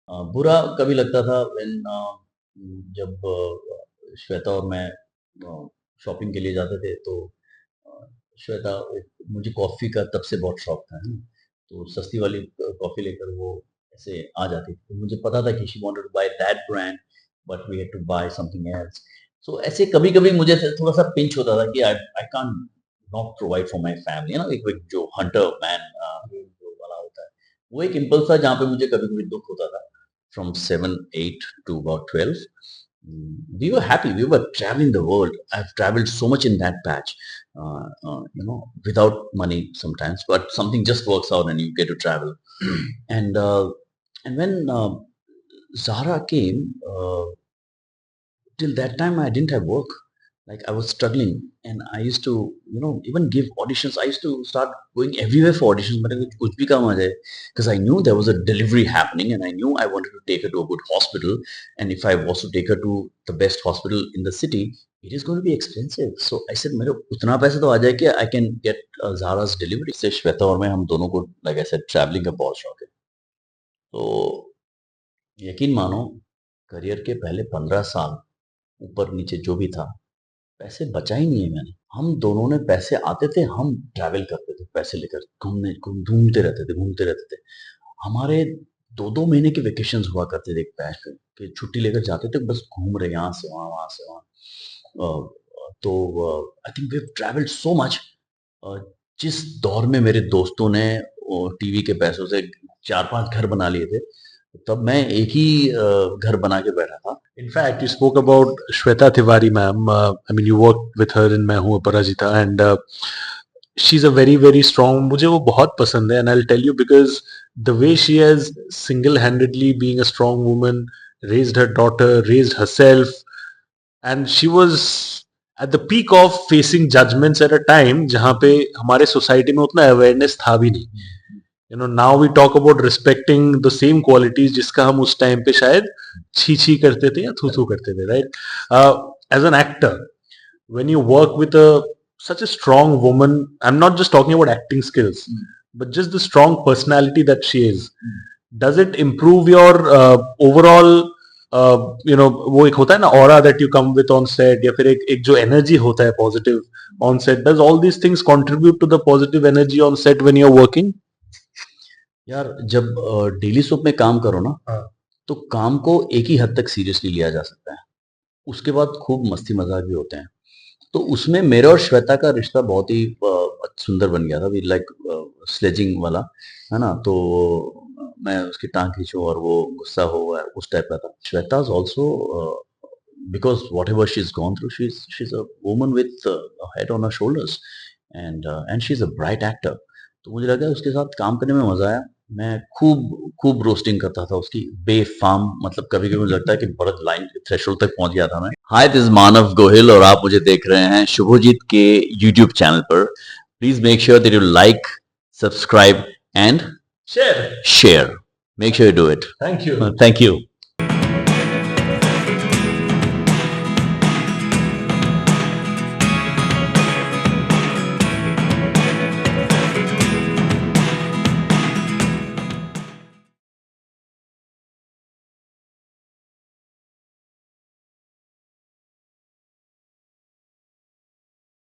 बुरा कभी लगता था व्हेन जब श्वेता और मैं शॉपिंग के लिए जाते थे तो अ, श्वेता मुझे कॉफ़ी का तब से बहुत शौक था, है ना? तो सस्ती वाली कॉफ़ी लेकर वो ऐसे आ जाती थी। तो मुझे पता था कि she wanted to buy that brand but we had to buy something else. So ऐसे कभी-कभी मुझे थोड़ा-सा पिंच होता था कि I I can't not provide for my family, है ना? एक जो हंटर मैन जो वाला होता है, वो एक इम्पल्स था जहाँ पे मुझे कभी-कभी दुःख होता था। From 7, 8 to about 12. We were happy. We were traveling the world. I've traveled so much in that patch, without money sometimes, but something just works out and you get to travel. And and when Zara came, till that time I didn't have work. Like I was struggling and I used to, even give auditions. I used to start going everywhere for auditions, but kuch bhi kam aa jaye. Because I knew there was a delivery happening and I knew I wanted to take her to a good hospital. And if I was to take her to the best hospital in the city, it is going to be expensive. So I said, मेरे उतना पैसा तो आ जाए कि I can get Zara's delivery. से श्वेता और मैं हम दोनों को, like I said, traveling का बहुत शौक है. तो यकीन मानो करियर के पहले 15 साल ऊपर नीचे जो भी था, पैसे बचा ही नहीं है मैंने। हम दोनों ने पैसे आते थे, हम ट्रैवल करते थे पैसे लेकर, घूमते रहते थे। हमारे 2-2 महीने के वेकेशंस हुआ करते थे एक बैच पे, कि छुट्टी लेकर जाते थे, बस घूम रहे यहाँ से वहाँ, वहाँ से वहाँ। तो I think we have travelled so much. Uh, जिस दौर में मेरे दोस्तों ने टीवी के पैसों से 4-5 घर बना लिए थे, तब मैं एक ही घर बना के बैठा था। In fact, you spoke about Shweta Tiwari, ma'am. I mean, you worked with her in मैं हूँ अपराजिता, and she's a very very strong. मुझे वो बहुत पसंद है, and I'll tell you because the way she has single-handedly being a strong woman, raised her daughter, raised herself, and she was at the peak of facing judgments at a time जहाँ पे हमारे society में उतना awareness था भी नहीं. Now we talk about respecting the same qualities जिसका हम उस टाइम पे शायद छी छी करते थे या थू थू करते थे, right? As an actor, when you work with such a strong woman, I'm not just talking about acting skills, but just the strong personality that she is, does it improve your overall वो एक होता है ना aura that you come with on set, या फिर एक जो energy होता है positive on set, does all these things contribute to the positive energy on set when you are working? यार जब डेली सोप में काम करो ना, हाँ. तो काम को एक ही हद तक सीरियसली लिया जा सकता है। उसके बाद खूब मस्ती मजाक भी होते हैं। तो उसमें मेरे और श्वेता का रिश्ता बहुत ही सुंदर बन गया था। वी लाइक स्लेजिंग वाला, है ना? तो मैं उसकी टांग खींचूं और वो गुस्सा हो, उस टाइप का था। Shweta is also, because whatever she's gone through, she's a woman with a head on her shoulders, and she's a bright actor. तो मुझे लगा उसके साथ काम करने में मजा आया। मैं खूब खूब रोस्टिंग करता था उसकी बेफाम, मतलब कभी कभी मुझे लगता है कि बहुत लाइन थ्रेशोल्ड तक पहुंच गया था मैं। हाय, दिस इज मानव गोहिल और आप मुझे देख रहे हैं शुभजीत के यूट्यूब चैनल पर। Please make sure that you like, subscribe and share. Make sure you do it. Thank you. Thank you.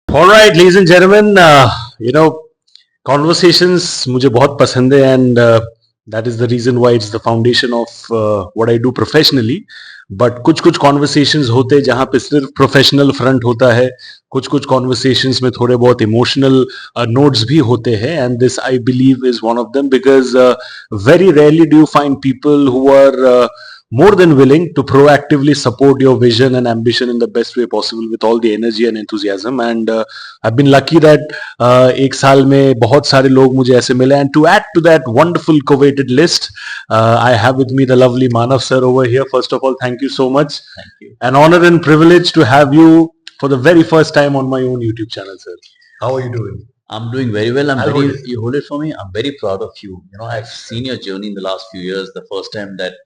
All right, ladies and gentlemen, conversations मुझे बहुत पसंद है, and that is the reason why it's the foundation of what I do professionally. But कुछ कुछ conversations होते हैं जहाँ पे सिर्फ professional front होता है, कुछ कुछ conversations में थोड़े बहुत emotional notes भी होते हैं, and this I believe is one of them, because very rarely do you find people who are more than willing to proactively support your vision and ambition in the best way possible with all the energy and enthusiasm. And I've been lucky that एक साल में बहुत सारे लोग मुझे ऐसे मिले, and to add to that wonderful coveted list, I have with me the lovely Manav sir over here. First of all, thank you so much. Thank you. An honor and privilege to have you for the very first time on my own YouTube channel, sir. How are you doing? I'm doing very well. I'll hold it. You hold it for me. I'm very proud of you. I've seen your journey in the last few years. The first time that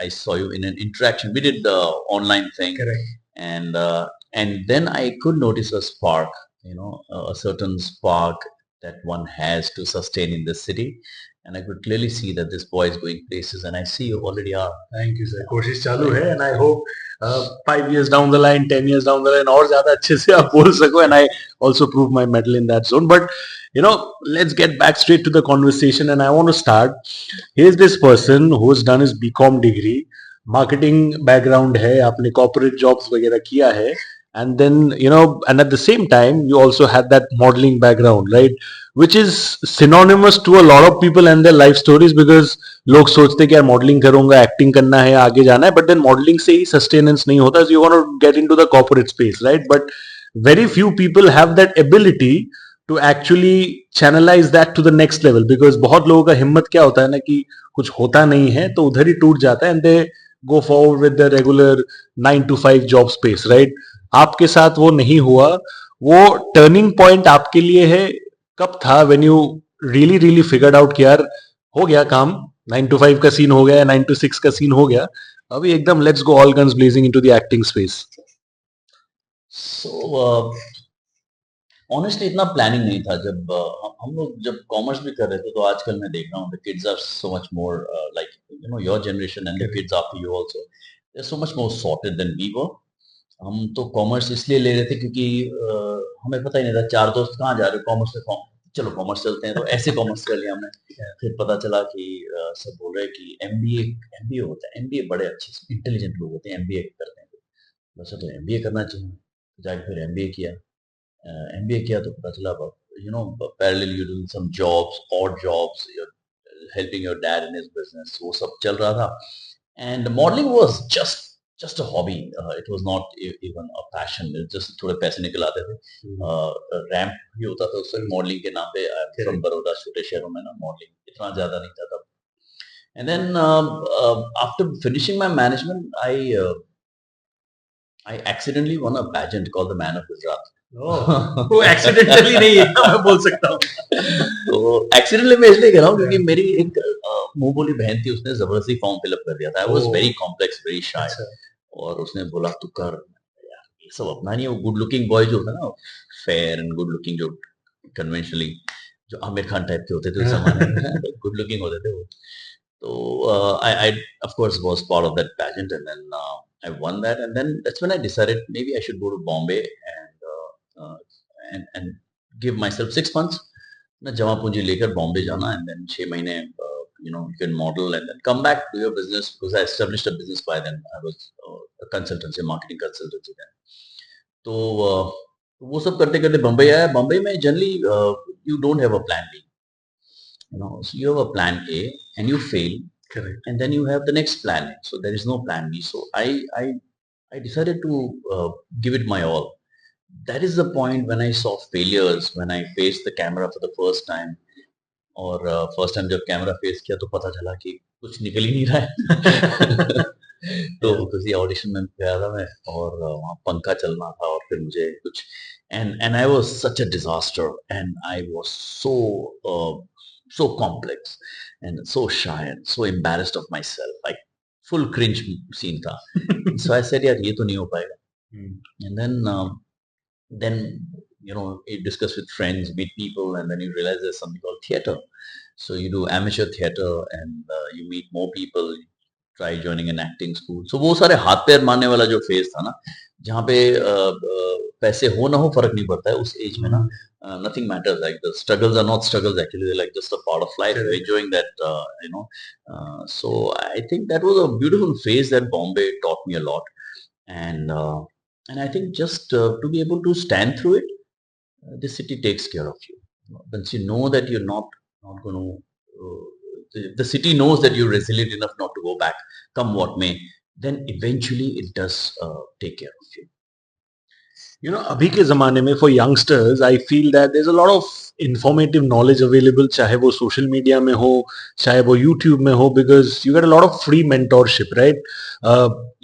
I saw you in an interaction, we did the online thing. Correct. And then I could notice a spark. A certain spark that one has to sustain in this city. and I could clearly see that this boy is going places, and I see you already are. Thank you sir, कोशिश चालू है and I hope 5 years down the line, 10 years down the line और ज्यादा अच्छे से आप बोल सको and I also prove my mettle in that zone. But you know, let's get back straight to the conversation and I want to start. Here's this person who has done his BCom degree, marketing background है, आपने corporate jobs वगैरह किया है, and then you know, and at the same time you also had that modeling background, right, which is synonymous to a lot of people and their life stories, because लोग सोचते कि यार modelling करूंगा, acting करना है, आगे जाना है, बट देन मॉडलिंग से ही सस्टेनेंस नहीं होता, so you want to get into the corporate space, right? But very few people have that ability to actually channelize that to the next level, because बहुत लोगों का हिम्मत क्या होता है ना कि कुछ होता नहीं है तो उधर ही टूट जाता है, and they go forward with the regular 9 to 5 job space, right? आपके साथ वो नहीं हुआ. वो टर्निंग पॉइंट आपके लिए है कब था, when you really really figured out कि यार हो गया काम, 9 to 5 का सीन हो गया, 9 to 6 का सीन हो गया, अभी एकदम let's go all guns blazing into the acting space. So honestly इतना प्लानिंग नहीं था. जब हम लोग जब कॉमर्स भी कर रहे थे, तो आजकल मैं देख रहा हूँ the kids are so much more like you know your generation and the kids after you also, they are so much more sorted than we were. हम तो कॉमर्स इसलिए ले रहे थे क्योंकि हमें पता ही नहीं था, चार दोस्त कहाँ जा रहे हो कॉमर्स में, चलो कॉमर्स चलते हैं, तो ऐसे कॉमर्स कर लिया हमने. फिर पता चला कि सब बोल रहे हैं कि एमबीए एमबीए होता है, एमबीए बड़े अच्छे इंटेलिजेंट लोग होते हैं एमबीए करते हैं, वैसे तो एमबीए करना चाहिए. जाके फिर एमबीए किया. एमबीए किया तो पता चला you know parallel you doing some jobs, odd jobs, you helping your dad in his business, वो सब चल रहा था. And modelling was just a hobby. It was not even a passion. It just थोड़े पैसे निकल आते थे. रैंप भी होता था उससे मॉडलिंग के नाम पे. फ्रॉम बड़ौदा, छोटे शहरों में ना मॉडलिंग इतना ज्यादा नहीं था तब. And then after finishing my management, I accidentally won a pageant called the Man of Gujarat. वो एक्सीडेंटली नहीं है, मैं बोल सकता हूँ. तो एक्सीडेंटली मैं इसलिए कह रहा हूँ क्योंकि मेरी एक मुंह बोली बहन थी, उसने जबरदस्ती फॉर्म फिलअप कर दिया था. I was very complex, very shy, और उसने बोला तू कर. यार ये सब अपना नहीं है. वो गुड लुकिंग बॉय जो होता है ना, फेयर एंड गुड लुकिंग, जो कन्वेंशनली जो आमिर खान टाइप के होते थे उस जमाने में, गुड लुकिंग होते थे वो. तो I of course was part of that pageant, and then I won that, and then that's when I decided maybe I should go to Bombay and give myself 6 months ना जमा पूंजी लेकर बॉम्बे जाना, and then 6 महीने you know you can model and then come back to your business, because I established a business by then. I was a consultancy, marketing consultancy then. तो वो सब करते करते बम्बई आया. बम्बई में generally you don't have a plan B. You know, so you have a plan A and you fail. Correct. And then you have the next plan. So there is no plan B. So I decided to give it my all. That is the point when I saw failures, when I faced the camera for the first time. और first time जब camera face किया तो पता चला कि कुछ निकल ही नहीं रहा है. तो किसी ऑडिशन में गया था मैं, और वहाँ पंखा चलना था, और फिर मुझे कुछ and I was such a disaster, and I was so complex and so shy and so embarrassed of myself, like full cringe scene था. So I said यार ये तो नहीं हो पाएगा. And then you know you discuss with friends, meet people, and then you realize there's something called theater. So you do amateur theater, and you meet more people, try joining an acting school. So वो सारे हाथ पैर मारने वाला जो phase था ना, जहाँ पे पैसे हो ना हो फर्क नहीं पड़ता है उस एज में ना. Nothing matters, like the struggles are not struggles actually, they're like just a part of life. You're enjoying that, you know. So I think that was a beautiful phase that Bombay taught me a lot. And I think just to be able to stand through it, the city takes care of you. Once you know that you're not going to, the city knows that you're resilient enough not to go back, come what may, then eventually it does take care of you. You know, अभी के ज़माने में for youngsters, I feel that there's a lot of informative knowledge available, चाहे वो social media में हो, चाहे वो YouTube में हो, because you get a lot of free mentorship, right?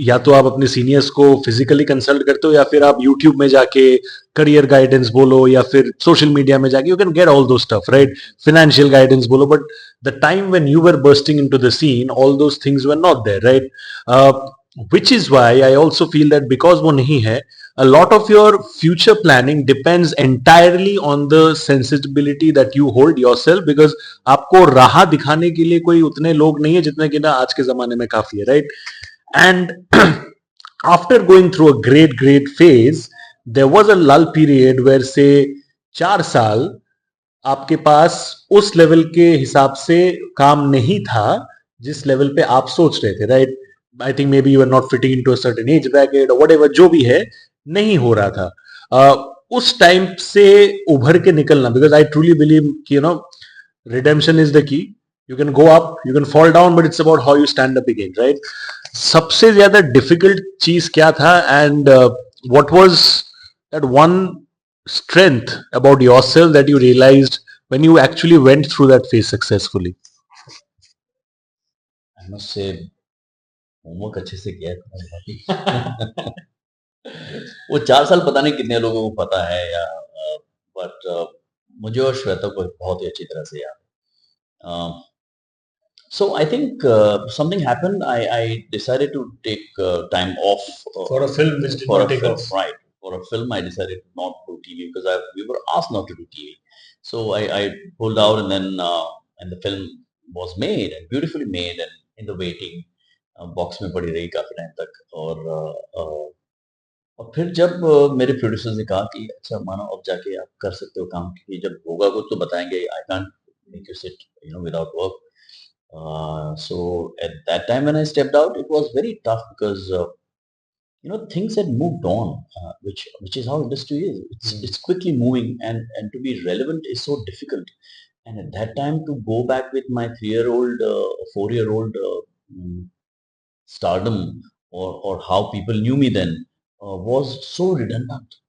या तो आप अपने seniors को physically consult करते हो, या फिर आप YouTube में जाके career guidance बोलो, या फिर social media में जाके you can get all those stuff, right? Financial guidance बोलो, but the time when you were bursting into the scene, all those things were not there, right? which is why I also feel that because वो नहीं है, a lot of your future planning depends entirely on the sensibility that you hold yourself, because आपको राह दिखाने के लिए कोई उतने लोग नहीं है जितने कि ना आज के जमाने में काफी है, right? And after going through a great phase, there was a lull period where say 4 साल आपके पास उस लेवल के हिसाब से काम नहीं था जिस लेवल पे आप सोच रहे थे, right? I think maybe you are not fitting into a certain age bracket और व्हाटएवर जो भी है, नहीं हो रहा था। उस टाइम से उभर के निकलना, बिकॉज आई ट्रूली बिलीव कि redemption is the key. You can go up, you can fall down, but it's about how you stand up again, right? सबसे ज्यादा डिफिकल्ट चीज क्या था, and what was that one strength about yourself that you realized when you actually went through that phase successfully? I must say homework अच्छे से किया है तुम्हारे भाई। वो 4 साल पता नहीं कितने लोगों को पता है या बट मुझे और श्वेता को बहुत ही अच्छी तरह से याद है। So I think something happened. I decided to take time off For a film which did for not a take film, off. right? For a film, I decided not to do TV because we were asked not to do TV. So I pulled out, and then and the film was made and beautifully made and in the waiting box में पड़ी रही काफी time तक। और फिर जब मेरे producer ने कहा कि अच्छा मानो अब जाके आप कर सकते हो काम, क्योंकि जब होगा कुछ तो बताएंगे, I can't make you sit without work. So at that time when I stepped out, it was very tough because things had moved on, which is how industry is. It's quickly moving, and to be relevant is so difficult. And at that time, to go back with my 3-year-old, 4-year-old stardom, or how people knew me then, was so redundant.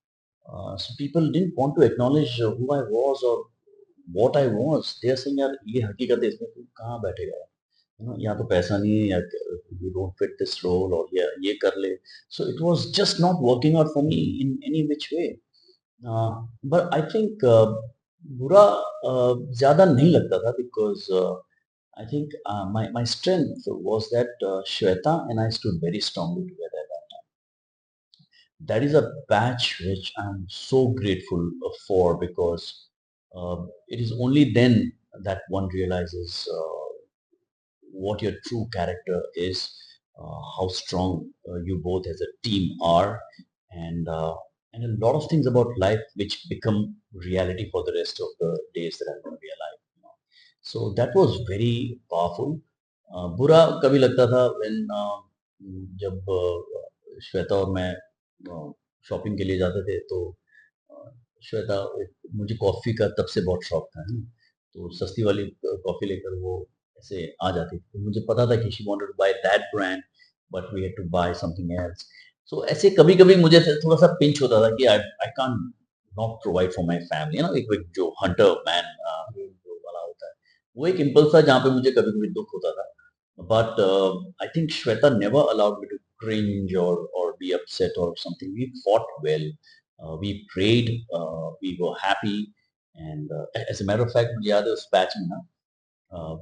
So people didn't want to acknowledge who I was or what I was. They are saying, यार ये हकीकत है, इसमें तू कहाँ बैठेगा? यहाँ तो पैसा नहीं है, या you don't fit this role, और ये कर ले। So it was just not working out for me in any which way. But I think बुरा ज़्यादा नहीं लगता था because I think my strength was that Shweta and I stood very strongly together at that time. That is a patch which I'm so grateful for, because it is only then that one realizes what your true character is, how strong you both as a team are, and and a lot of things about life which become reality for the rest of the days that I'm going to be alive. So that was very powerful. बुरा कभी लगता था when जब श्वेता और मैं shopping के लिए जाते थे, तो श्वेता मुझे कॉफ़ी का तब से बहुत शौक था, है ना? तो सस्ती वाली कॉफ़ी लेकर वो ऐसे आ जाती थी। तो मुझे पता था कि she wanted to buy that brand, but we had to buy something else. So ऐसे कभी-कभी मुझे थोड़ा-सा पिंच होता था कि I can't not provide for my family, एक जो हंटर मैन जो वाला होता है, वो एक इम्पल्स था जहाँ पे मुझे कभी-कभी दुःख होता था। But I think Shweta never allowed me to cringe or be upset or something. We fought well. We prayed. We were happy. And as a matter of fact, मुझे याद है उस बैच में ना uh,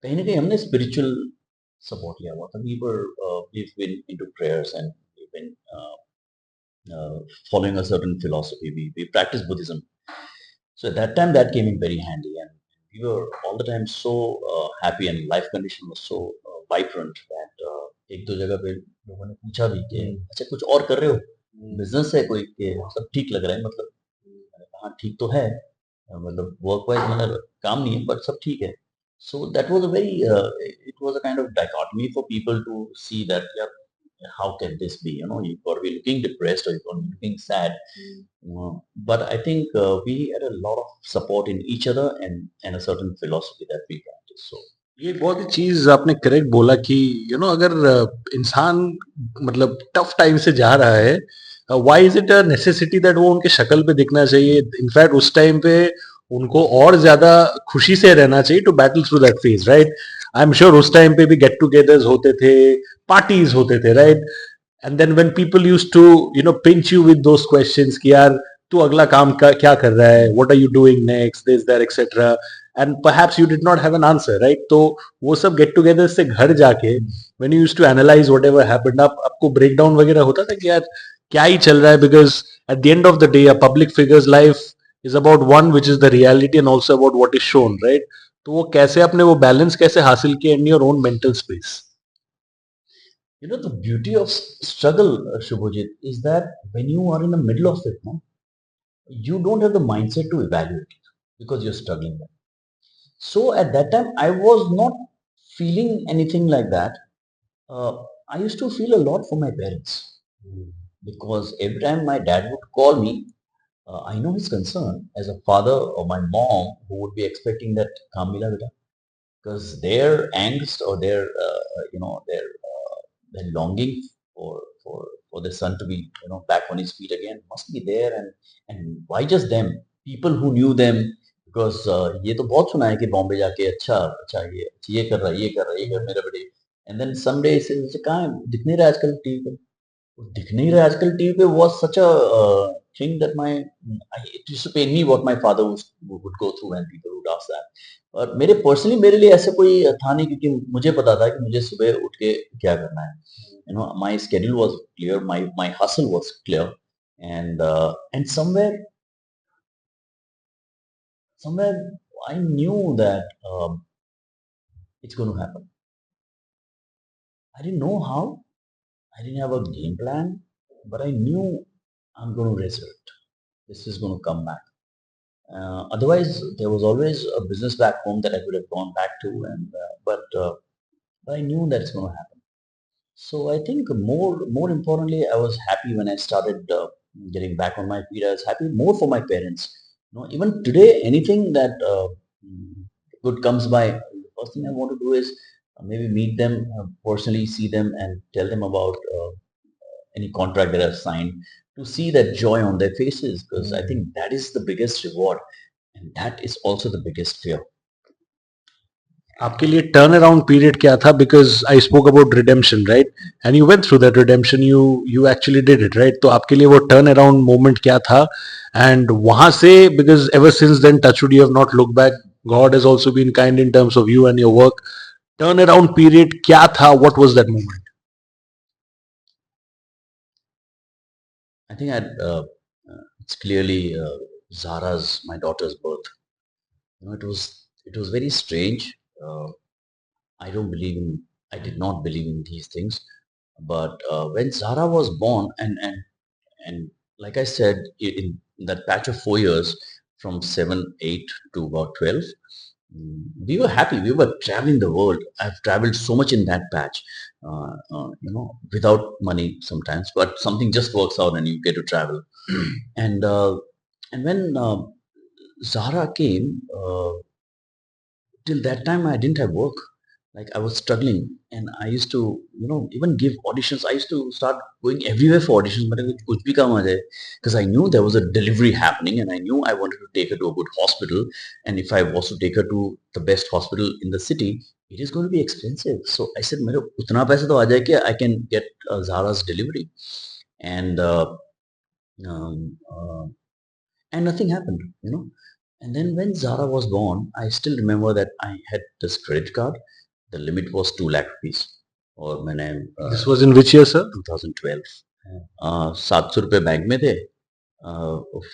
कहीं ना कहीं हमने spiritual support लिया हुआ था. We've been into prayers, and we've been following a certain philosophy. We practice Buddhism. So at that time, that came in very handy, and we were all the time so happy, and life condition was so vibrant that एक दो जगह पे लोगों ने पूछा भी कि अच्छा कुछ और कर रहे हो, बिजनेस है कोई, कि सब ठीक लग रहा है, मतलब मैंने कहा "हाँ, ठीक तो है, मतलब वर्क वाइज मतलब काम नहीं है, बट सब ठीक है." So that was a very it was a kind of dichotomy for people to see that, yeah, how can this be? You've got to be looking depressed, or you've got to be looking sad. But I think we had a lot of support in each other, and a certain philosophy that we practice. So ये बहुत ही चीज आपने correct बोला कि अगर इंसान मतलब tough time से जा रहा है, why is it a necessity that वो उनके शक्ल पे दिखना चाहिए? इनफैक्ट उस टाइम पे उनको और ज्यादा खुशी से रहना चाहिए to battle through that phase, right? I am sure उस टाइम पे भी गेट टुगेदर्स होते थे, पार्टीज होते थे, right? And then when people used to pinch you with those questions कि यार तू अगला काम का क्या कर रहा है, what are you doing next, this that etcetera, and perhaps you did not have an answer, right? तो वो सब get together से घर जाके when you used to analyze whatever happened, आपको breakdown वगैरह होता था कि यार क्या ही चल रहा है? Because at the end of the day a public figure's life is about one which is the reality and also about what is shown, right? तो वो कैसे आपने वो बैलेंस कैसे हासिल किया in your own mental space? You know, the beauty of struggle, Shubhajit, is that when you are in the middle of it, no, you don't have the mindset to evaluate it because you're struggling. So at that time, I was not feeling anything like that. I used to feel a lot for my parents because every time my dad would call me, I know his concern as a father or my mom who would be expecting that Kamila beta, because their angst or their longing for their son to be back on his feet again must be there, and why just them, people who knew them, because ये तो बहुत सुना है कि बॉम्बे जाके अच्छा अच्छा ये कर रहा है, ये कर रहा है, ये कर मेरा बेटे, एंड देन समडे से कहाँ है, दिख नहीं रहा है आजकल टीवी पे, वो दिख नहीं रहा है आजकल टीवी पे, was such a thing that it used to pain me what my father would go through when people would ask that. और मेरे लिए ऐसा कोई था नहीं, क्योंकि मुझे पता था कि मुझे सुबह उठ के क्या करना है. My schedule was clear, my hustle was clear, and somewhere I knew that it's going to happen. I didn't know how, I didn't have a game plan, but I knew I'm going to resurrect. This is going to come back. Otherwise, there was always a business back home that I could have gone back to, but I knew that it's going to happen. So I think more importantly, I was happy when I started getting back on my feet. I was happy more for my parents. Even today, anything that good comes by, the first thing I want to do is maybe meet them personally, see them, and tell them about any contract that I've signed, to see that joy on their faces, because I think that is the biggest reward, and that is also the biggest fear. आपके लिए turn around period क्या था? Because I spoke about redemption, right? And you went through that redemption, you actually did it, right? तो आपके लिए वो turn around moment क्या था? एंड वहां से, because ever since then touchwood you have not look back, God has also been kind in terms of you and your work. Turn around period क्या था? What was that moment? I think it's clearly Zara's, my daughter's birth. It was very strange. I don't believe in, I did not believe in these things, but when Zara was born, and like I said, in that patch of 4 years, from 7, 8 to about 12, we were happy. We were traveling the world. I've traveled so much in that patch, without money sometimes, but something just works out and you get to travel. And when Zara came, till that time I didn't have work. Like, I was struggling, and I used to even give auditions. I used to start going everywhere for auditions, but kuch bhi kam aa jaye, because I knew there was a delivery happening, and I knew I wanted to take her to a good hospital, and if I was to take her to the best hospital in the city, it is going to be expensive. So I said, mere utna paisa to aa jaye ki I can get Zara's delivery. And um, uh, and nothing happened. And then when Zara was born, I still remember that I had this credit card. The limit was 2 lakh rupees. और मैंने this was in which year, sir? 2012 ₹700 bank में थे.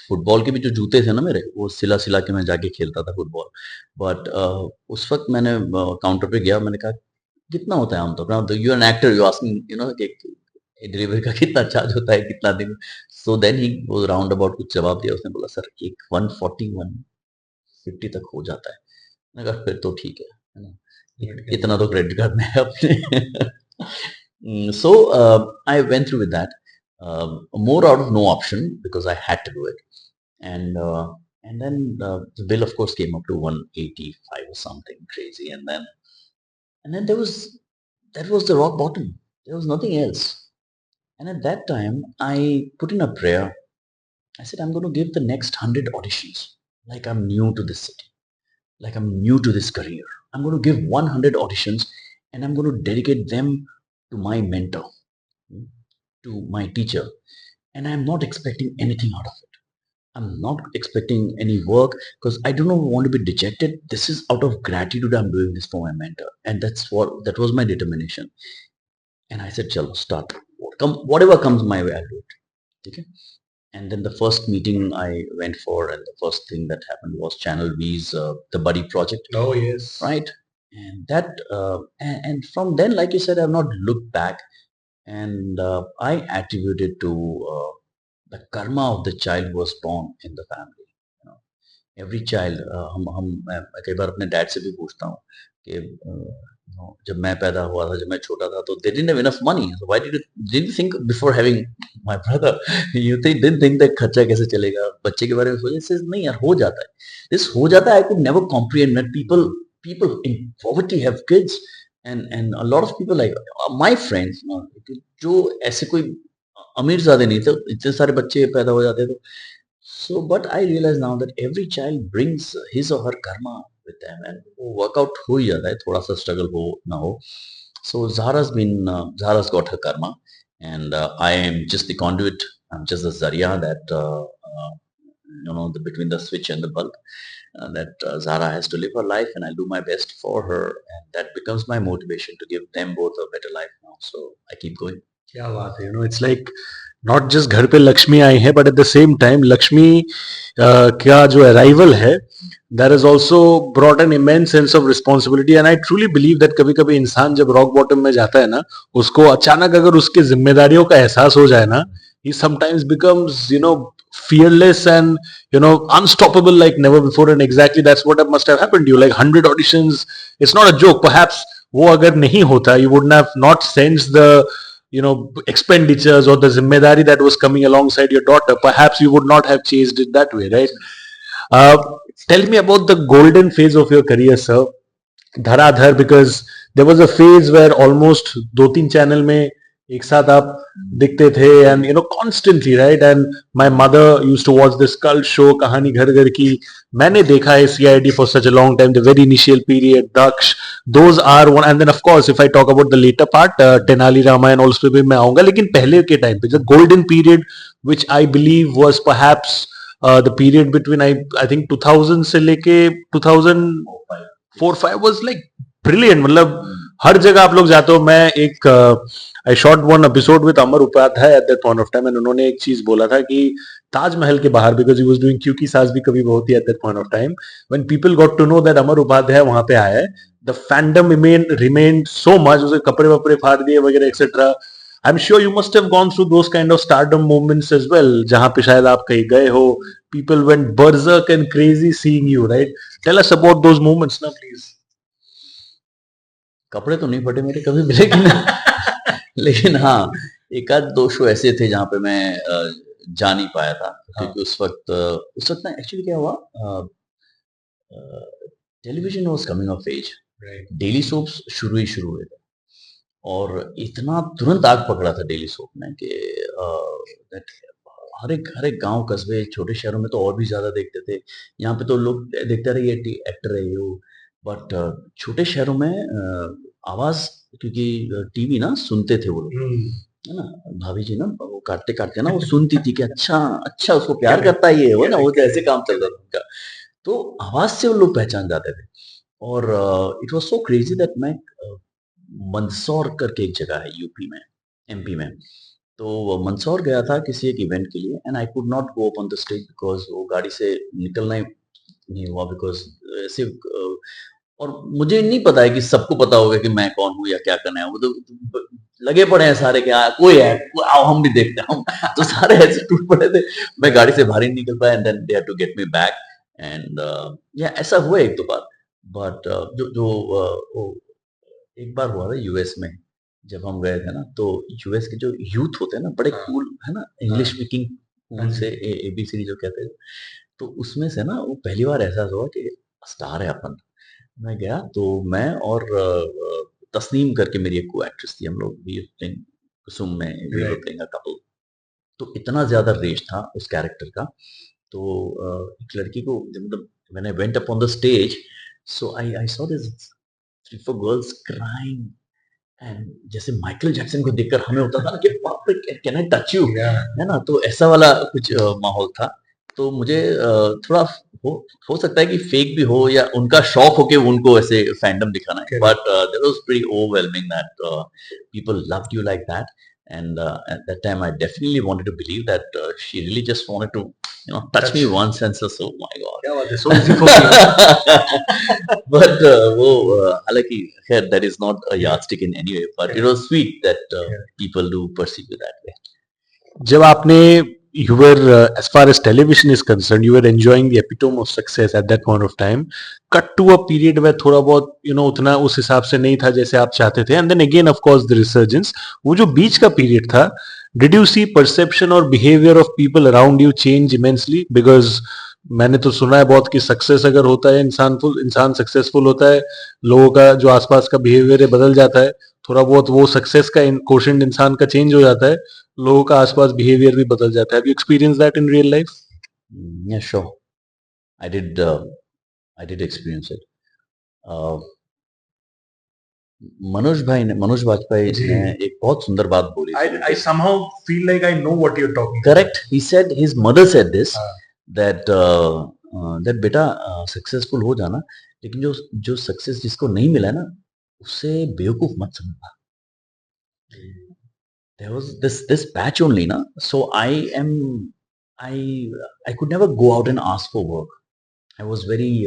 Football के भी जो जूते थे ना मेरे, वो सिला सिला के मैं जाके खेलता था फुटबॉल. बट उस वक्त मैंने काउंटर पे गया, मैंने कहा कितना होता है आमतौर पर, you an actor, you asking कि डिलीवरी का कितना चार्ज होता है, कितना दिन. सो देन ही वो राउंड अबाउट कुछ जवाब दिया. उसने बोला, सर एक 140 150 तक हो जाता है. मैंने कहा फिर तो ठीक है ना, इतना तो क्रेडिट कार्ड में है अपने. So I went through with that, more out of no option, because I had to do it. And then the bill of course came up to 185 or something crazy, and then that was the rock bottom. There was nothing else. And at that time I put in a prayer. I said, I'm going to give the next 100 auditions, like I'm new to this city, like I'm new to this career. I'm going to give 100 auditions, and I'm going to dedicate them to my mentor, to my teacher, and I'm not expecting anything out of it. I'm not expecting any work because I do not want to be dejected. This is out of gratitude I'm doing this for my mentor. And that was my determination. And I said, chalo, start. Whatever comes my way, I'll do it. Okay? And then the first meeting I went for, and the first thing that happened was Channel V's The Buddy Project. Oh, yes. Right? And and from then, like you said, I've not looked back. And I attribute it to the karma of the child who was born in the family. You know, every child, मैं कई बार अपने dad से भी पूछता हूँ कि जब मैं पैदा हुआ था, जब मैं छोटा था, तो they didn't have enough money. So why didn't you think before having my brother? Didn't think that खर्चा कैसे चलेगा? बच्चे के बारे में सोचे? Says नहीं यार, हो जाता है. This हो जाता है. I could never comprehend that people in poverty have kids, and a lot of people like my friends, जो ऐसे कोई अमीर ज़्यादा नहीं थे, इतने सारे बच्चे पैदा हो जाते थे. So, but I realize now that every child brings his or her karma with them, and वो workout हो ही जाता है, थोड़ा सा struggle हो ना हो. So Zahra's got her karma, and I am just the conduit. I'm just the zaria that between the switch and the bulb. That Zahra has to live her life, and I'll do my best for her, and that becomes my motivation to give them both a better life now. So I keep going. क्या बात है, it's like not just घर पे लक्ष्मी आई है, but at the same time Lakshmi का जो arrival है, that is also brought an immense sense of responsibility. And I truly believe that कभी कभी इंसान जब रॉक बॉटम में जाता है ना, उसको अचानक अगर उसके जिम्मेदारियों का एहसास हो जाए ना, he sometimes becomes fearless and unstoppable like never before. And exactly that's what must have happened to you, like 100 auditions. It's not a joke. Perhaps वो अगर नहीं होता, you wouldn't have not sensed the expenditures or the zimmedari that was coming alongside your daughter. Perhaps you would not have chased it that way, right? uh, Tell me about the golden phase of your career, sir. धराधर, because there was a phase where almost 2-3 channel में एक साथ आप दिखते थे, and constantly, right? And my mother used to watch this cult show कहानी घर घर की. मैंने देखा है CID for such a long time, the very initial period, Daksh, those are one. And then of course if I talk about the later part, Tenali Ramayan also भी मैं आऊंगा, लेकिन पहले के टाइम पे the golden period, which I believe was perhaps the period between I think 2000 से लेके 2004-5 was like brilliant. मतलब हर जगह आप लोग जाते हो. मैं एक I shot one episode with Amar Upadhyay at that point of time, एंड उन्होंने एक चीज बोला था कि ताजमहल के बाहर, बिकॉज ही वाज डूइंग क्योंकि सास भी कभी बहुत ही at that point of time, when people got to know that Amar Upadhyay वहां पे आया है, the fandom remain so much. उसे कपड़े वपड़े फाड़ दिए वगैरह etcetera. I am sure you must have gone through those kind of stardom moments as well, जहां पे शायद आप कहीं गए हो. People went berserk and crazy seeing you, right? Tell us about those moments ना प्लीज. कपड़े तो नहीं फटे मेरे कभी भी, लेकिन हाँ, एक आध दो शो ऐसे थे जहाँ पे मैं जा नहीं पाया था, क्योंकि उस वक्त ना एक्चुअली क्या हुआ, television was coming of age. Daily soaps शुरू हुए थे, और इतना तुरंत आग पकड़ा था डेली सोप ने कि हर एक गांव कस्बे छोटे शहरों में तो और भी ज्यादा देखते थे. यहाँ पे तो लोग देखते रहे ये एक्टर है ये, बट छोटे शहरों में आवाज, क्योंकि टीवी ना सुनते थे वो लोग, है ना, भाभी जी ना वो काटते काटते ना वो सुनती थी कि अच्छा अच्छा उसको प्यार करता है ये, वो ना वो ऐसे काम चल रहा था उनका, तो आवाज से वो लोग पहचान जाते थे. और it was so crazy that मैं मंदसौर करके एक जगह है यूपी में, एमपी में, तो मंदसौर गया था किसी एक इवेंट के लिए, and I could not go up on the stage because वो गाड़ी से निकलना ही नहीं हुआ, बिकॉज ऐसे और मुझे नहीं पता है कि सबको पता होगा कि मैं कौन हूँ या क्या करना है. वो तो लगे पड़े हैं सारे कि कोई है, आओ हम भी देखते हैं हम. तो सारे ऐसे टूट पड़े थे, मैं गाड़ी से बाहर ही निकल पाया, and then they had to get me back. And या ऐसा हुआ एक दो बार. बट एक बार हुआ था यूएस में, जब हम गए थे ना, तो यूएस के जो यूथ होते हैं ना बड़े कूल है ना, इंग्लिश स्पीकिंग कूल से एबीसी जो कहते हैं, तो उसमें से ना वो पहली बार एहसास हुआ कि स्टार है अपन. मैं गया तो मैं और तस्नीम करके मेरी एक को एक्ट्रेस थी, हम लोग वी प्लेइंग कुसुम में, we were playing a couple. तो इतना ज्यादा रेश था उस कैरेक्टर का, तो एक लड़की को मतलब when I went up on the stage, so I saw this 3-4 girls crying, and जैसे माइकल जैक्सन को देखकर हमें होता था ना कि बाप रे कैन आई टच यू, है ना, तो ऐसा वाला कुछ माहौल था. तो मुझे थोड़ा हो हो सकता है कि फेक भी हो या उनका शौक हो कि उनको ऐसे फैंडम दिखाना है, but that was pretty overwhelming that people loved you like that. And at that time, I definitely wanted to believe that she really just wanted to, touch me once and says, "Oh my God." क्या बात है, so easy for you. But वो हालांकि खैर that is not a yardstick in any way, but it was sweet that people do perceive you that way. जब आपने you were as far as television is concerned, you were enjoying the epitome of success at that point of time. Cut to a period where थोड़ा बहुत उतना उस हिसाब से नहीं था जैसे आप चाहते थे, and then again of course the resurgence. वो जो बीच का पीरियड था, did you see perception or behavior of people around you change immensely? Because मैंने तो सुना है बहुत कि सक्सेस अगर होता है, इंसान सक्सेसफुल होता है, लोगों का जो आसपास का बिहेवियर है बदल जाता है, थोड़ा बहुत वो सक्सेस का कोशेंट इंसान का चेंज हो जाता है, लोगों का आसपास बिहेवियर भी बदल जाता है. Have you experience that in real life? Yeah, sure. I did. I did experience it. Uh, Manoj Vajpayee ji. ने एक बहुत सुंदर बात बोली थी. I somehow feel like I know what you're talking Correct. He said his mother said this हाँ. that that बेटा successful हो जाना, लेकिन जो जो सक्सेस जिसको नहीं मिला है ना, उससे बेवकूफ मत समझना. There was this patch only, na. So I could never go out and ask for work. I was very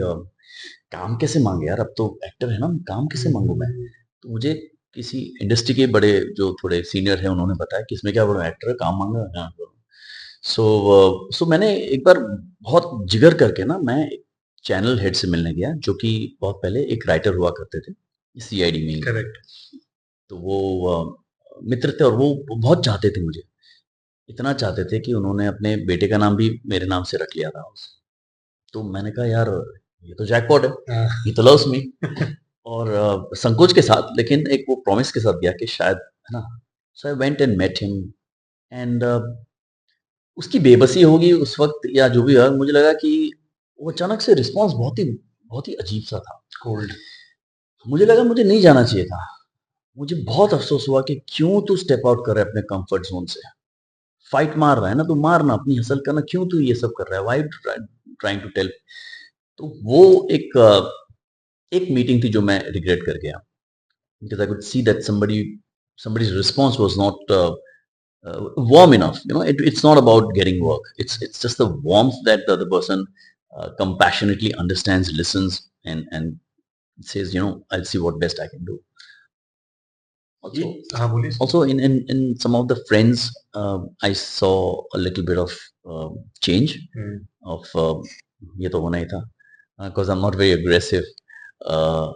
काम कैसे मांगे यार, अब तो एक्टर है ना, काम कैसे मांगू मैं. तो मुझे किसी इंडस्ट्री के बड़े जो थोड़े सीनियर हैं उन्होंने बताया कि इसमें क्या बड़ा एक्टर है, काम मांगा हाँ. सो मैंने एक बार बहुत जिगर करके ना मैं चैनल हेड से मिलने गया, जो कि बहुत पहले एक राइटर हुआ करते थे सीआईडी में. करेक्ट. तो वो मित्र थे और वो बहुत चाहते थे मुझे, इतना चाहते थे कि उन्होंने अपने बेटे का नाम भी मेरे नाम से रख लिया था. तो मैंने कहा यार ये तो जैकपॉट है, ये तो लव्स मी. और संकोच के साथ, लेकिन एक वो प्रॉमिस के साथ गया कि शायद, है ना. So I went and met him एंड उसकी बेबसी होगी उस वक्त या जो भी है, मुझे लगा कि वो अचानक से रिस्पॉन्स बहुत ही अजीब सा था, कोल्ड. मुझे लगा मुझे नहीं जाना चाहिए था. मुझे बहुत अफसोस हुआ कि क्यों तू स्टेप आउट कर रहा है अपने कंफर्ट जोन से. फाइट मार रहा है ना, तो मारना, अपनी हसल करना, क्यों तू ये सब कर रहा है, व्हाई ट्राइंग टू टेल. तो वो एक मीटिंग थी जो मैं रिग्रेट कर गया, because I could see that somebody's response was not warm enough. It's not about getting work. It's just the warmth that the other person compassionately understands, listens, and says, I'll see what best I can do. Also in some of the friends, I saw a little bit of change of ये तो होना ही था, because I'm not very aggressive, uh,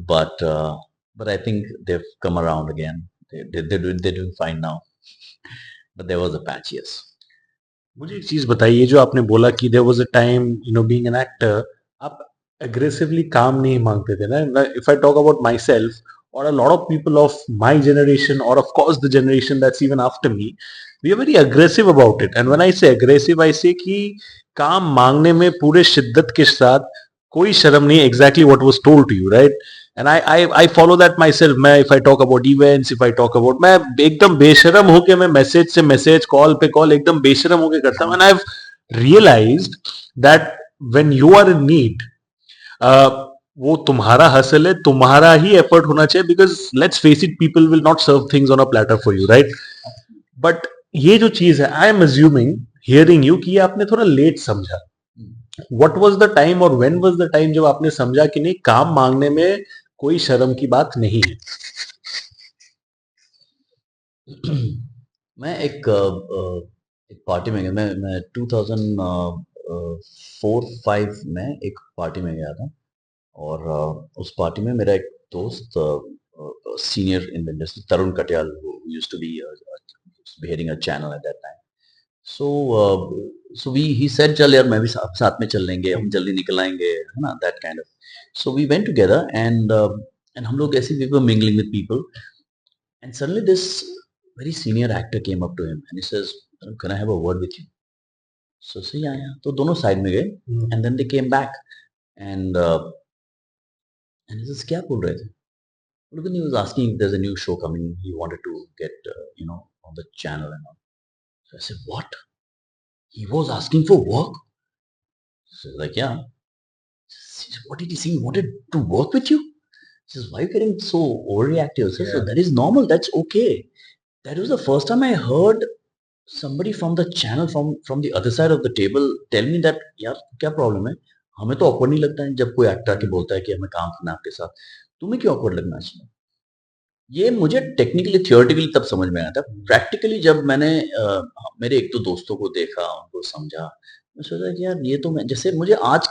but I think they've come around again. They're doing fine now, but there was a patch, yes. मुझे एक चीज बताइए, जो आपने बोला कि there was a time being an actor, आप एग्रेसिवली काम नहीं मांगते थे ना. If I talk about myself और a lot of people of my generation और of course the generation that's even after me, we are very aggressive about it. And when I say aggressive, आई से कि काम मांगने में पूरे शिद्दत के साथ, कोई शर्म नहीं. Exactly what was told to you, right? And I follow that myself. मैं if I talk about events, if I talk about, मैं एकदम बेशरम होके, मैं मैसेज से मैसेज, कॉल पे कॉल एकदम बेशरम होके करता हूँ. And I have realised that when you are in need, वो तुम्हारा हसल है, तुम्हारा ही एफर्ट होना चाहिए. Because let's face it, people will not serve things on a platter for you, right? But ये जो चीज है, I am assuming hearing you कि ये आपने थोड़ा लेट समझा. व्हाट वाज द टाइम और व्हेन वाज द टाइम जब आपने समझा कि नहीं, काम मांगने में कोई शर्म की बात नहीं है? मैं एक पार्टी में गया. मैं 2004-5 में एक पार्टी में गया था, और उस पार्टी में मेरा एक दोस्त, senior in the industry, Tarun Katiyal, used to be heading a channel at that time. So he said, चल यार मैं भी साथ में चल लेंगे, हम जल्दी निकल आएंगे, है ना, that kind of. So we went together and हम लोग ऐसे, we were mingling with people, and suddenly this very senior actor came up to him and he says, can I have a word with you? So say yeah. तो दोनों side में गए, and then they came back and he says क्या बोल रहे थे? Look, he was asking if there's a new show coming. He wanted to get on the channel and all. So I said, what? he was asking for work. So I was like, yeah. She said, what did he say? He wanted to work with you? She says, why are you getting so overreactive? So, so that is normal. That's okay. That was the first time I heard somebody from the channel from the other side of the table tell me that यार क्या problem है हमें तो awkward नहीं लगता है जब कोई एक्टर आके बोलता है कि हमें काम करना है आपके साथ तुम्हें क्यों awkward लगना चाहिए ये मुझे टेक्निकली थियोरेटिकली तब समझ में आया था प्रैक्टिकली जब मैंने मेरे एक दो दोस्तों को देखा उनको समझा मैं सोचा कि यार ये तो मैं जैसे मुझे आज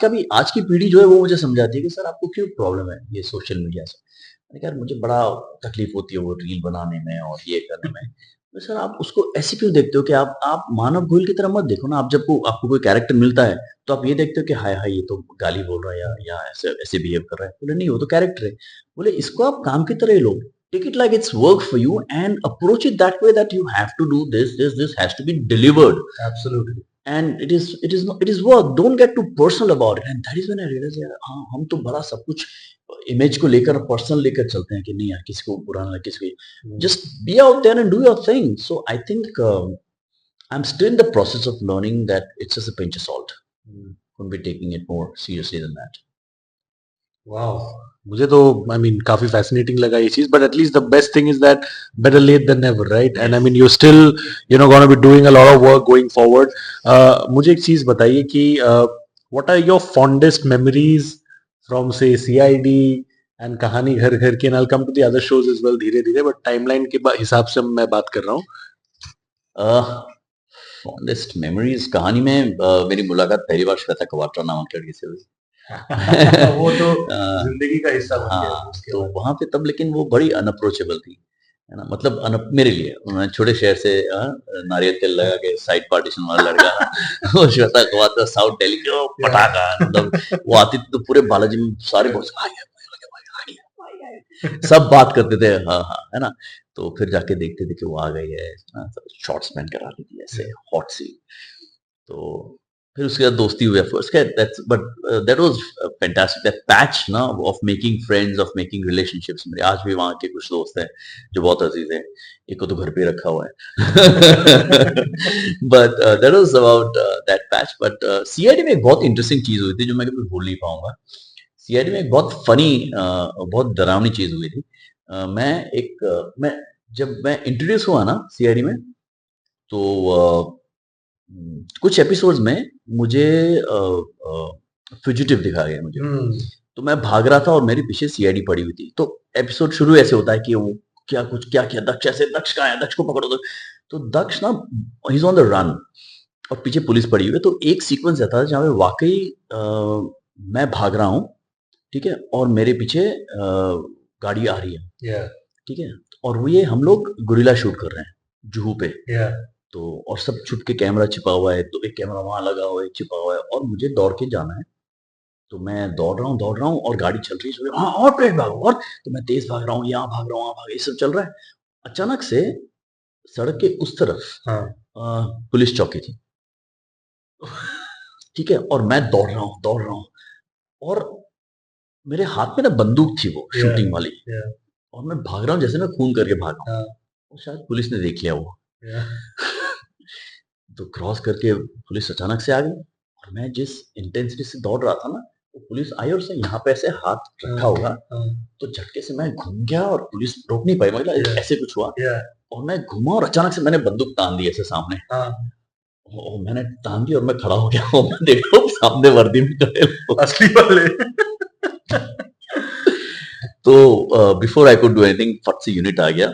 की पीढ़ी जो है वो मुझे समझाती है कि सर आपको क्यों प्रॉब्लम है ये सोशल मीडिया से मैंने कहा यार मुझे बड़ा तकलीफ होती है वो रील बनाने में और ये करने में तो सर आप उसको ऐसे क्यों देखते हो कि आप मानव गोयल की तरह मत देखो ना आप जब को आपको कोई कैरेक्टर मिलता है तो आप ये देखते हो कि हाय हाय ये तो गाली बोल रहा है या ऐसे ऐसे बिहेव कर रहा है बोले नहीं वो तो कैरेक्टर है बोले इसको आप काम की तरह ही लो take it like it's work for you and approach it that way that you have to do this has to be delivered Absolutely. and it is work don't get too personal about it and that is when I realized यार हाँ हम तो बड़ा सब कुछ image को लेकर personal लेकर चलते हैं कि नहीं यार किसी को बुरा ना लगे किसी को just be out there and do your thing so I think I'm still in the process of learning that it's just a pinch of salt couldn't be taking it more seriously than that wow मुझे तो I mean काफी fascinating लगा ये चीज but at least the best thing is that better late than never right and I mean you still you know gonna be doing a lot of work going forward मुझे एक चीज बताइए कि what are your fondest memories from से CID and Kahaani Ghar Ghar Ki and I will come to the other shows as well धीरे धीरे but timeline के हिसाब से मैं बात कर रहा हूँ फॉन्डेस्ट मेमोरीज कहानी में मेरी मुलाकात पहली बार श्वेता कवाट्रा नामक लड़की से हुई वो तो जिंदगी का हिस्सा बन गया हाँ तो वहां पे तब लेकिन वो बड़ी अनअप्रोचेबल थी है ना मतलब मेरे लिए मैं छोटे शहर से नारियल तेल लगा के साइड पार्टीशन वाला लड़का वो श्वेता कवाट्रा साउथ दिल्ली के वो पटाखा मतलब वो आती थी तो पूरे बालाजी में सारे बहुत आ गया सब बात करते थे हाँ हाँ है ना तो फिर जाके देखते थे कि वो आ गई है शॉर्ट्स पहन कर आ रही थी ऐसे हॉट सी तो फिर उसके बाद दोस्ती हुई उसके but that was fantastic that patch ना of making friends of making relationships मेरे आज भी वहाँ के कुछ दोस्त हैं जो बहुत अजीज हैं एक को तो घर पे रखा हुआ है but that was about that patch but CID में एक बहुत इंटरेस्टिंग चीज हुई थी जो मैं कभी भूल नहीं पाऊंगा सीआईडी में एक बहुत फनी बहुत डरावनी चीज हुई थी मैं जब मैं इंट्रोड्यूस हुआ ना सीआईडी में तो कुछ एपिसोड्स में मुझे फ्यूजिटिव दिखा गया मुझे तो मैं भाग रहा था और मेरे पीछे सीआईडी पड़ी हुई थी तो एपिसोड शुरू ऐसे होता है कि वो क्या किया दक्ष ऐसे दक्ष कहाँ है दक्ष को पकड़ो तो दक्ष ना he is on the run और पीछे पुलिस पड़ी हुई है तो एक सीक्वेंस रहता है जहाँ पे वाकई मैं भाग रहा हूँ ठीक है और मेरे पीछे गाड़ी आ रही है ठीक है और वो ये हम लोग गुरिल्ला शूट कर रहे हैं जुहू पे तो और सब छुप के कैमरा छिपा हुआ है तो एक कैमरा वहां लगा हुआ है छिपा हुआ है और मुझे दौड़ के जाना है तो मैं दौड़ रहा हूँ और गाड़ी चल रही है हाँ और तेज भागो और तो मैं तेज भाग रहा हूँ यहाँ भाग रहा हूँ वहां भाग ये सब चल रहा है अचानक से सड़क के उस तरफ पुलिस चौकी थी ठीक है और मैं दौड़ रहा हूँ और मेरे हाथ में ना बंदूक थी वो शूटिंग वाली और मैं भाग रहा हूँ जैसे मैं खून करके भाग रहा हूँ और शायद पुलिस ने देख लिया वो तो क्रॉस करके पुलिस अचानक से आ गई और मैं जिस इंटेंसिटी से दौड़ रहा था ना तो पुलिस आई और उसने यहाँ पे ऐसे हाथ रखा होगा तो झटके से मैं घूम गया और पुलिस रोक नहीं पाई मतलब ऐसे कुछ हुआ और मैं घूमा और अचानक से मैंने बंदूक तान दी ऐसे सामने और मैंने तान दी और मैं खड़ा हो गया और मैं देख रहा हूँ सामने वर्दी में खड़े असली वाले तो before I could do anything फट से यूनिट आ गया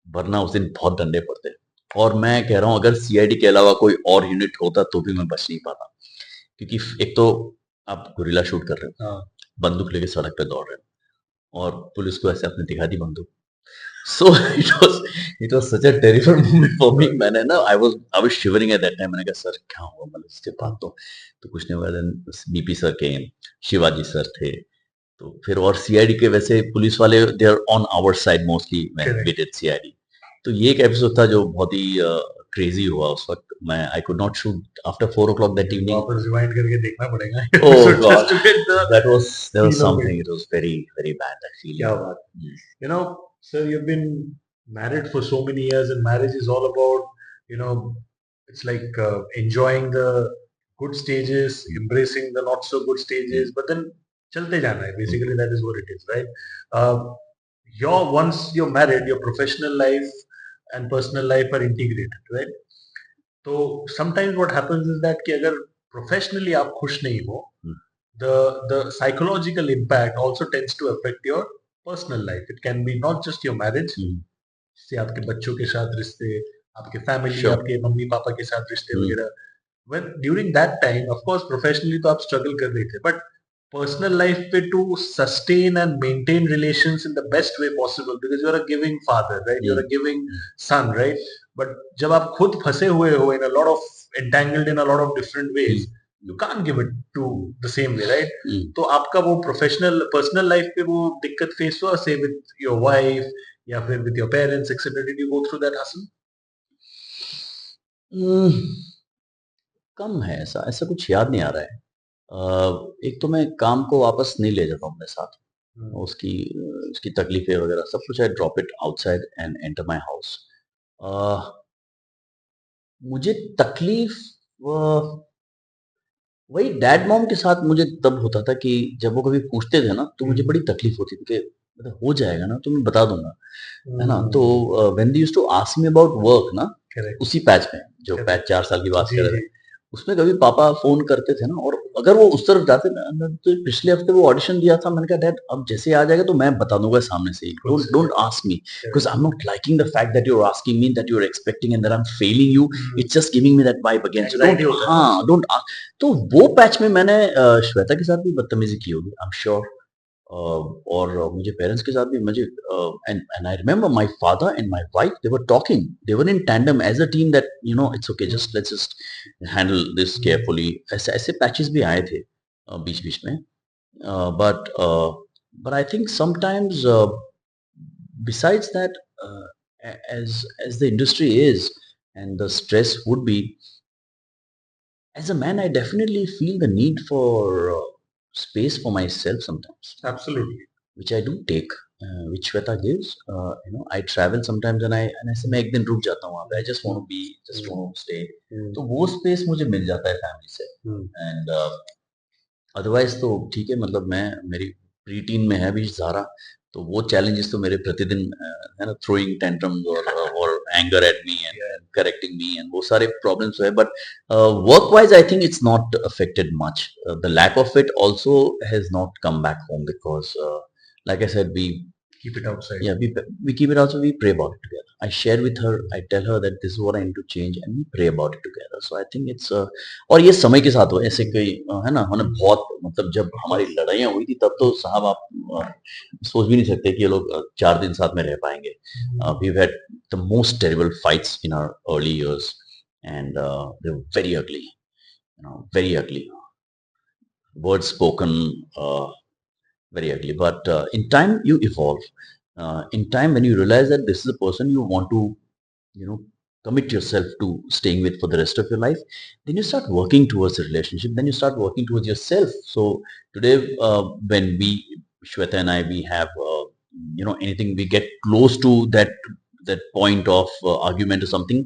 वरना उस दिन बहुत डंडे पड़ते और मैं कह रहा हूँ अगर सीआईडी के अलावा कोई और यूनिट होता तो भी मैं बच नहीं पाता क्योंकि एक तो आप गुरिल्ला शूट कर रहे हो बंदूक लेके सड़क पे दौड़ रहे हो और पुलिस को ऐसे आपने दिखा दी बंदूक so it was such a terrible moment for me मैंने ना I was shivering at that time मैंने कहा सर क्या हुआ मतलब इसके बाद तो कुछ नहीं हुआ देन बीपी सर के शिवाजी सर थे तो फिर और सीआईडी के वैसे पुलिस वाले they are on our side mostly when we did CID तो ये एक एपिसोड था जो बहुत ही क्रेजी हुआ उस वक्त मैं I could not shoot after 4 o'clock that evening वापस रिवाइंड करके देखना पड़ेगा oh god that was something it was very bad that feeling क्या बात you know sir you've been married for so many years and marriage is all about you know it's like enjoying the good stages, embracing the not so good stages, but then chalte jana hai. Basically, that is what it is, right? Once you're married, your professional life and personal life are integrated, right? तो sometimes what happens is that कि अगर professionally आप खुश नहीं हो, the psychological impact also tends to affect your personal life. It can be not just your marriage, से आपके बच्चों के साथ रिश्ते, आपके फैमिली, Sure. आपके मम्मी पापा के साथ रिश्ते वगैरह. When during that time, of course, professionally तो आप struggle कर रहे थे, but personal life पे to sustain and maintain relations in the best way possible, because you are a giving father, right? You are a giving son, right? But जब आप खुद फंसे हुए हो in a lot of entangled in a lot of different ways, you can't give it to the same way, right? तो आपका वो professional personal life पे वो दिक्कत फेस हुआ, say with your wife या फिर with your parents, etc. Did you go through that hustle? कम है ऐसा, ऐसा कुछ याद नहीं आ रहा है। एक तो मैं काम को वापस नहीं ले जाता हूँ अपने साथ। उसकी उसकी तकलीफें वगैरह सब कुछ I drop it outside and enter my house. मुझे तकलीफ वही डैड मॉम के साथ मुझे तब होता था कि जब वो कभी पूछते थे ना तो मुझे बड़ी तकलीफ होती थी कि मतलब हो जाएगा ना तो मैं बता दूंगा, है ना? तो when they used to ask me about work ना, उसी पैच में जो पैच 4 साल की बात कर रहे थे, उसमें कभी पापा फ़ोन करते थे ना, और अगर वो उस तरफ जाते ना, तो पिछले हफ्ते वो ऑडिशन दिया था, मैंने कहा डैड अब जैसे आ जाएगा तो मैं बता दूँगा सामने से ही, don't don't ask me because I am not liking the fact that you are asking me, that you are expecting and that I am failing you, it's just giving me that vibe again, so don't, हाँ, don't. तो वो patch में मैंने श्वेता के साथ भी बदतमीज़ी की होगी, आई एम श्योर। और मुझे पेरेंट्स के साथ भी मुझे and I remember my father and my wife they were talking, they were in tandem as a team that you know it's okay, just let's just handle this carefully. ऐसे ऐसे patches भी आए थे बीच बीच में, but I think sometimes besides that, as the industry is and the stress would be, as a man I definitely feel the need for space for myself sometimes, Absolutely. which I do take, which Shweta gives. I travel sometimes and I say मैं एक दिन रुक जाता हूँ वहाँ पे, I just want to be, just want to stay. तो वो space मुझे मिल जाता है family से, and अदरवाइज तो ठीक है, मतलब मैं मेरी प्री टीन में है अभी ज़ारा, तो वो चैलेंजेस तो मेरे प्रतिदिन है ना, थ्रोइंग टेंट्रम्स और anger at me and correcting me and वो सारे प्रॉब्लम्स है, but work wise I think it's not affected much, the lack of it also has not come back home because like I said, we Keep it outside. yeah we keep it also, we pray about it together. I share with her, I tell her that this is what I need to change and we pray about it together. So I think it's और ये समय के साथ हो, ऐसे कोई है ना, हमने बहुत मतलब जब हमारी लड़ाइयाँ हुई थी तब तो साहब आप सोच भी नहीं सकते कि ये लोग 4 दिन साथ में रह पाएंगे. We've had the most terrible fights in our early years and they were very ugly, very ugly words spoken, very ugly, but in time you evolve. In time, when you realize that this is a person you want to, commit yourself to staying with for the rest of your life, then you start working towards a relationship, then you start working towards yourself. So today, when Shweta and I, we have anything, we get close to that point of argument or something,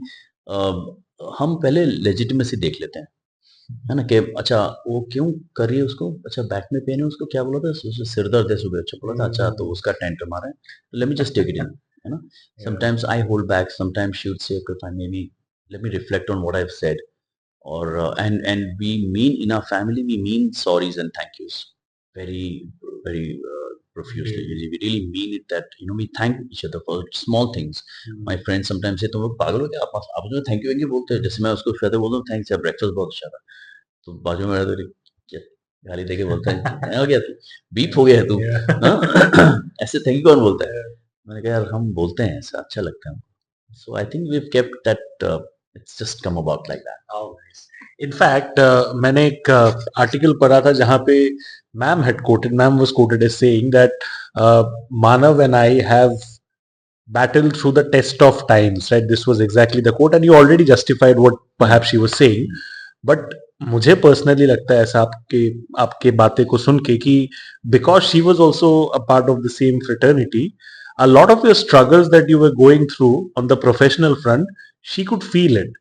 हम पहले legitimacy देख लेते हैं, है ना, कि अच्छा वो क्यों कर रही है उसको, अच्छा बैक में पेन है उसको, क्या बोला था, सिर दर्द है सुबह, अच्छा बोला था, अच्छा तो उसका टेंटर मारा है, let me just take it in, है ना. Sometimes I hold back, sometimes she would say maybe let me reflect on what I have said, or and we mean in our family, we mean sorries and thank yous very very profusely. We really mean it, that we thank each other for small things. My friends sometimes say तुम लोग पागल हो क्या, आप जो thank you बोलते हैं, जैसे मैं उसको कहते बोलता हूँ थैंक्स यार ब्रेकफास्ट बहुत अच्छा था, तो बाजू में रहता है, क्या गाली देके बोलता है, "क्या हो गया तू, बीप हो गया है तू, हाँ?" ऐसे थैंक यू कौन बोलता है? मैंने कहा यार हम बोलते हैं ऐसा, अच्छा लगता है. So I think we have kept that, it's just come about like that. In fact मैंने एक आर्टिकल पढ़ा था जहां पे ma'am was quoted as saying that Manav and I have battled through the test of times, right? This was exactly the quote, and you already justified what perhaps she was saying. But मुझे personally लगता है ऐसा आपके बातें को सुन के कि because she was also a part of the same fraternity, a lot of your struggles that you were going through on the professional front, she could feel it.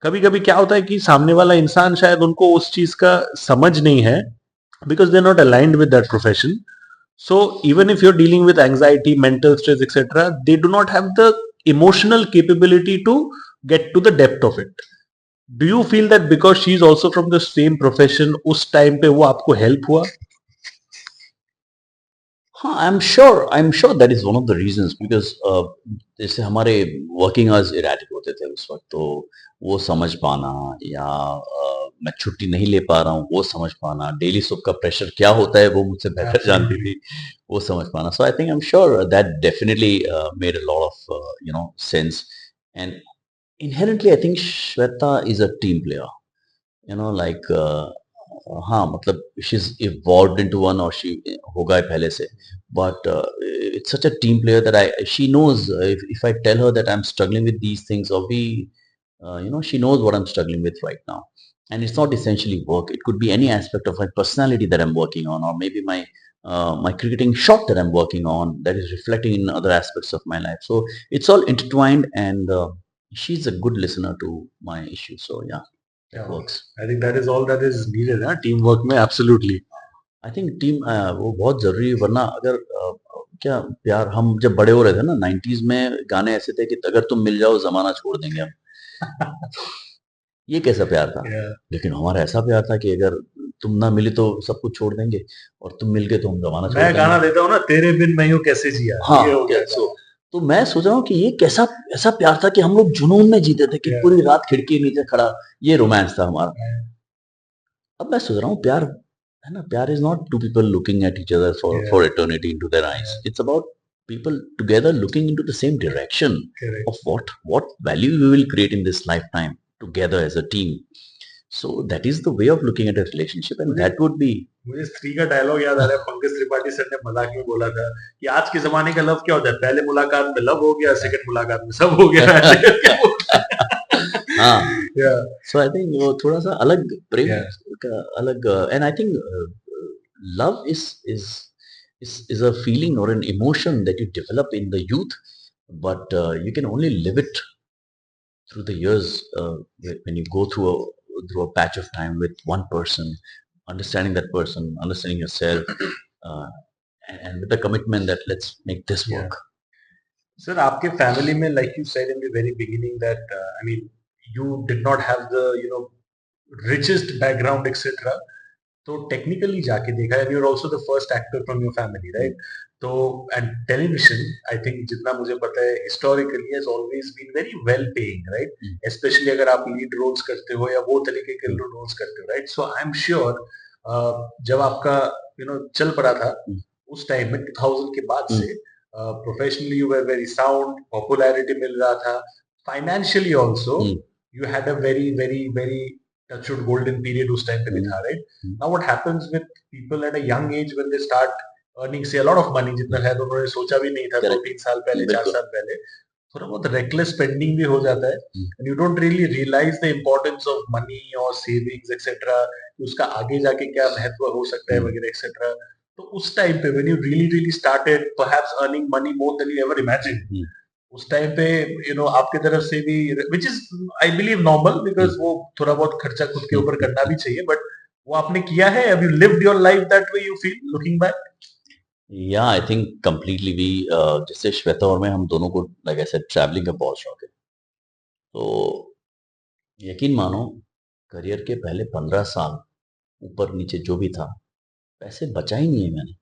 कभी कभी क्या होता है कि सामने वाला इंसान शायद उनको उस चीज का समझ नहीं है, because they're not aligned with that profession. So even if you're dealing with anxiety, mental stress, etc., they do not have the emotional capability to get to the depth of it. Do you feel that because she's also from the same profession, उस time पे वो आपको help हुआ? हाँ, आई am sure that is one of the reasons because जैसे हमारे working hours erratic होते थे उस वक्त, तो वो समझ पाना, या मैं छुट्टी नहीं ले पा रहा हूँ वो समझ पाना, डेली सुबह का प्रेशर क्या होता है वो मुझसे बेहतर जानती Absolutely. थी, वो समझ पाना. So I think I am sure that definitely made a lot of sense. And inherently I think Shweta is a team player, like हाँ, मतलब she's evolved into one, or she होगा ही पहले से, but it's such a team player that she knows, if I tell her that I'm struggling with these things, or she knows what I'm struggling with right now. And it's not essentially work, it could be any aspect of my personality that I'm working on, or maybe my cricketing shot that I'm working on, that is reflecting in other aspects of my life. So it's all intertwined, and she's a good listener to my issues, so yeah, it Yeah. works. I think that is all that is needed, ना team work में. Absolutely. I think team वो बहुत जरूरी है, वरना अगर क्या प्यार, हम जब बड़े हो रहे थे ना 90s में, गाने ऐसे थे कि अगर तुम मिल जाओ जमाना छोड़ देंगे हम. ये कैसा प्यार था? Yeah. लेकिन हमारा ऐसा प्यार था कि अगर तुम ना मिले तो सब कुछ छोड़ देंगे, और तुम मिल गए तो हम जमाना छोड़ मैं गाना देंगे. देता हूँ ना, तेरे बिन मैं यूं कैसे जिया, हाँ, ये हो गया सो तो मैं सोच रहा हूँ कि ये कैसा ऐसा प्यार था कि हम लोग जुनून में जीते थे कि Yeah. पूरी रात खिड़की के नीचे खड़ा, ये रोमांस था हमारा. Yeah. अब मैं सोच रहा हूँ प्यार है ना, प्यार is not two people looking at each other Yeah. For eternity into their eyes. Yeah. It's about people together looking into the same direction Correct. of what value we will create in this lifetime together as a team. So that is the way of looking at a relationship, and that would be मुझे स्त्री का dialogue याद आ रहा है. Pankaj Tripathi sir ने मजाक में बोला था कि आज के जमाने का लव क्या होता है, पहले मुलाकात में लव हो गया, सेकंड मुलाकात में सब हो गया. ऐसे करके बोलता है. हाँ. Yeah. So I think वो थोड़ा सा अलग प्रेम Yeah. का अलग, and I think love is a feeling or an emotion that you develop in the youth, but you can only live it through the years, when you go through a patch of time with one person, understanding that person, understanding yourself, uh, and with the commitment that let's make this Yeah. work. Sir, आपके family में, like you said in the very beginning that I mean you did not have the richest background etc. तो technically जाके देखा, and you are also the first actor from your family, right? तो and television, I think जितना मुझे पता है, historically has always been very well paying, right? Specially अगर आप लीड रोल्स करते हो या वो तरीके के रोल्स करते हो, right? So I am sure जब आपका चल पड़ा था उस टाइम में 2000 के बाद से, professionally you were very sound, popularity मिल रहा था, financially also you had a very very very touchwood golden period उस टाइम पे भी था, right? Now what happens with people at a young age when they start earning say a lot of money, जितना शायद उन्होंने सोचा भी नहीं था 2-3 साल पहले, 4 साल पहले, थोड़ा बहुत reckless spending भी हो जाता है, and you don't really realize the importance of money or savings etc. उसका आगे जाके क्या महत्व हो सकता है वगैरह etc. तो उस टाइम पे when you really started perhaps earning money more than you ever imagined, उस टाइम पे आपके तरफ से भी, which is I believe normal, because वो थोड़ा बहुत खर्चा खुद के ऊपर करना भी चाहिए, बट वो आपने किया है? Have you lived your life that way, you feel looking back? या आई थिंक कंप्लीटली वी, जैसे श्वेता और मैं, हम दोनों को लाइक आई सेड ट्रैवलिंग का बहुत शौक है. तो यकीन मानो, करियर के पहले 15 साल ऊपर नीचे जो भी था, पैसे बचा ही नहीं है मैंने.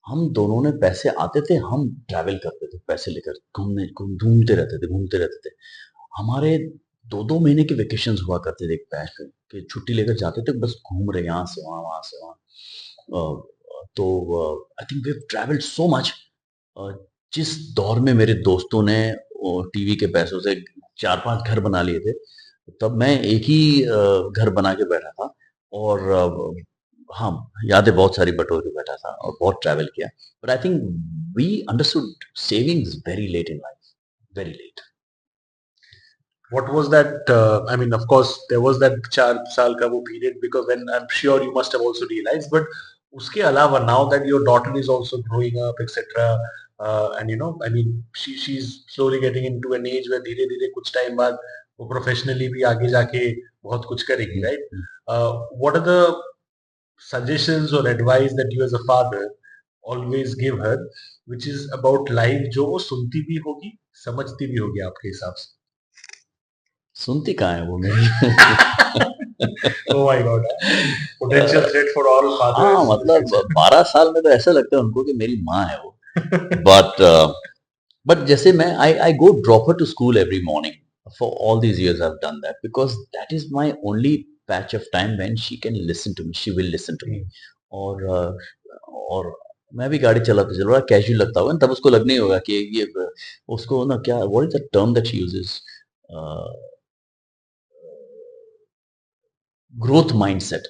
हम दोनों ने पैसे आते थे, हम ट्रैवल करते थे पैसे लेकर, घूमते रहते थे. हमारे 2-2 महीने के वेकेशंस हुआ करते थे एक बैच पे, कि छुट्टी लेकर जाते थे, बस घूम रहे यहाँ से वहाँ, वहाँ से वहाँ. तो I think we have travelled so much. जिस दौर में मेरे दोस्तों ने टीवी के पैसों से 4-5 घर बना लिए थे, तब मैं एक ही घर बना के बैठा था, और हाँ, यादें बहुत सारी बटोर के बैठा था और बहुत ट्रैवल किया. But I think we understood savings very late in life, very late. What was that? I mean, of course, there was that 4 साल का वो period, because when I'm sure you must have also realized. But उसके अलावा, now that your daughter is also growing up, etc., and I mean she's slowly getting into an age where धीरे धीरे कुछ time बाद वो professionally भी आगे जाके बहुत कुछ करेगी, right? What are the suggestions or advice that you as a father always give her, which is about life, जो वो सुनती भी होगी, समझती भी होगी आपके हिसाब से? सुनती कहाँ है वो मेरी? Oh my God! Potential threat for all fathers. हाँ, मतलब 12 साल में तो ऐसा लगता है उनको कि मेरी माँ है वो. But जैसे मैं I go drop her to school every morning. For all these years I've done that because that is my only patch of time when she can listen to me. She will listen to me. और मैं भी गाड़ी चलाते चल रहा casual लगता होगा तब उसको लगने होगा कि ये उसको ना क्या what is the term that she uses growth mindset.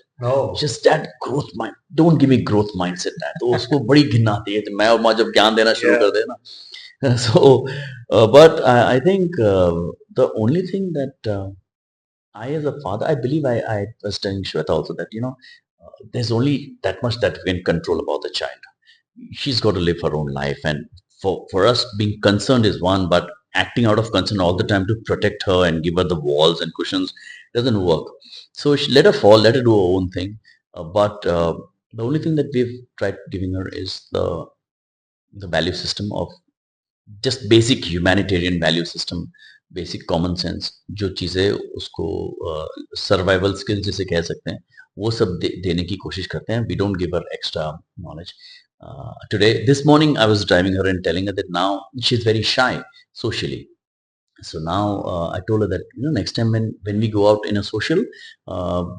Just that growth mind don't give me growth mindset that तो उसको बड़ी घिन आती है तो मैं और माँ जब ज्ञान देना शुरू कर दे ना so but I think the only thing that I as a father I believe I was telling Shweta also that there's only that much that we can control about the child. She's got to live her own life and for us being concerned is one but acting out of concern all the time to protect her and give her the walls and cushions doesn't work. So let her fall, let her do her own thing, but the only thing that we've tried giving her is the value system of just basic humanitarian value system, basic common sense. जो चीज़ें उसको survival skills जिसे कह सकते हैं वो सब देने की कोशिश करते हैं. We don't give her extra knowledge. Today, this morning, I was driving her and telling her that now she's very shy socially. So now I told her that next time when we go out in a social,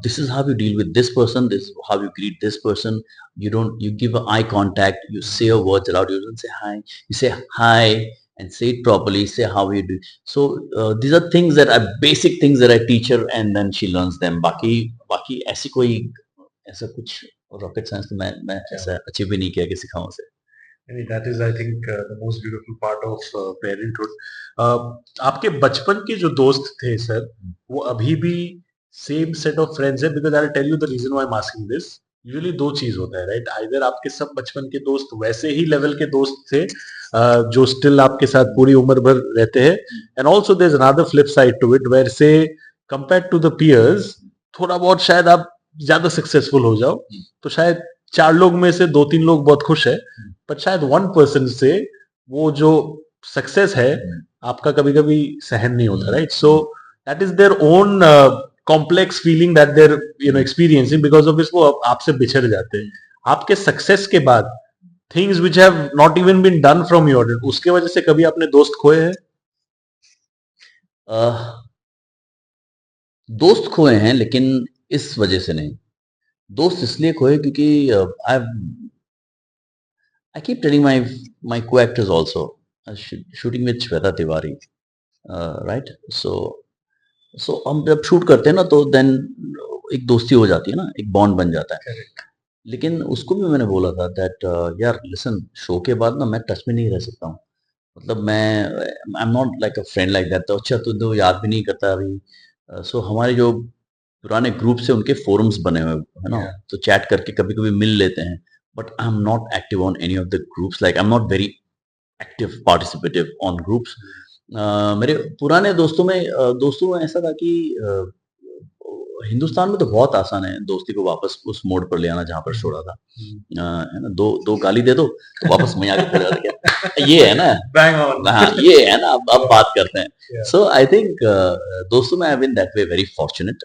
this is how you deal with this person. This is how you greet this person. You give a eye contact. You say your words aloud. You don't say hi. You say hi and say it properly. Say how you do. So these are things that are basic things that I teach her, and then she learns them. बाकी ऐसा कुछ rocket science तो मैं ऐसा achieve भी नहीं किया कि सिखाऊं उसे. I mean, that is, I think, the most beautiful part of parenthood. आपके बचपन के जो दोस्त थे सर, वो अभी भी सेम सेट ऑफ फ्रेंड्स है? Because I tell you the reason why I am asking this. Usually दो चीज होता है, राइट? आइदर आपके सब बचपन के दोस्त वैसे ही लेवल के दोस्त थे जो स्टिल आपके साथ पूरी उम्र भर रहते हैं, and also there is another flip side to it where say compare to the peers थोड़ा बहुत शायद आप ज्यादा सक्सेसफुल हो जाओ तो शायद 4 लोग में से 2-3 लोग बहुत खुश है, बट शायद 1% से वो जो सक्सेस है आपका कभी कभी सहन नहीं होता, right? So that is their own complex feeling that they're experiencing because of वो आपसे बिछड़ जाते हैं. आपके सक्सेस के बाद things which have not even been done from your उसके वजह से कभी आपने दोस्त खोए हैं? दोस्त खोए हैं लेकिन इस वजह से नहीं. दोस्त इसलिए खोए क्योंकि I keep telling my co-actors also shooting with Shweta Tiwari, right? So हम जब शूट करते हैं ना तो देन एक दोस्ती हो जाती है ना, एक बॉन्ड बन जाता है. लेकिन उसको भी मैंने बोला था दैट यार लिसन शो के बाद ना मैं टच में नहीं रह सकता हूँ. मतलब आई am not like a friend like that. तो अच्छा तो याद भी नहीं करता अभी. सो हमारे जो पुराने ग्रुप से उनके फोरम्स बने हुए है ना, तो चैट करके कभी कभी मिल लेते हैं. But I am not active on any of the groups. Like I am not very active participative on groups. मेरे पुराने दोस्तों में ऐसा था कि हिंदुस्तान में तो बहुत आसान है दोस्ती को वापस उस मोड़ पर ले आना जहाँ पर छोड़ा था. है ना, दो गाली दे दो तो वापस मैं आके खड़ा रह गया. ये है ना, हाँ ये है ना, अब बात करते हैं. सो आई थिंक दोस्तों में I been that way very fortunate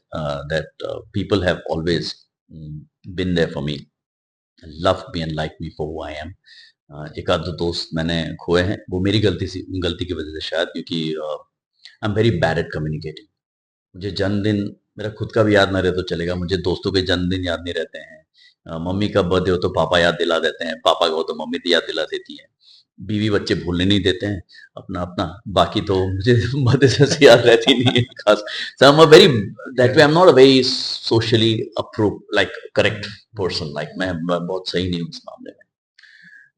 that people have always been there for me, love me and like me for who I am. एक आध दो दोस्त मैंने खोए हैं, वो मेरी गलती की वजह से शायद, क्योंकि I am very bad at communicating. मुझे जन्मदिन मेरा खुद का भी याद ना रहे तो चलेगा, मुझे दोस्तों के जन्मदिन याद नहीं रहते हैं. मम्मी का बर्थडे हो तो पापा याद दिला देते हैं, पापा का हो तो मम्मी याद दिला देती है. बीवी बच्चे भूलने नहीं देते हैं अपना अपना. बाकी तो मुझे बर्थडे से याद रहती नहीं है खास. So I am a very that way I am not a very socially approve like correct person. Like मैं बहुत सही नहीं हूँ इस मामले में.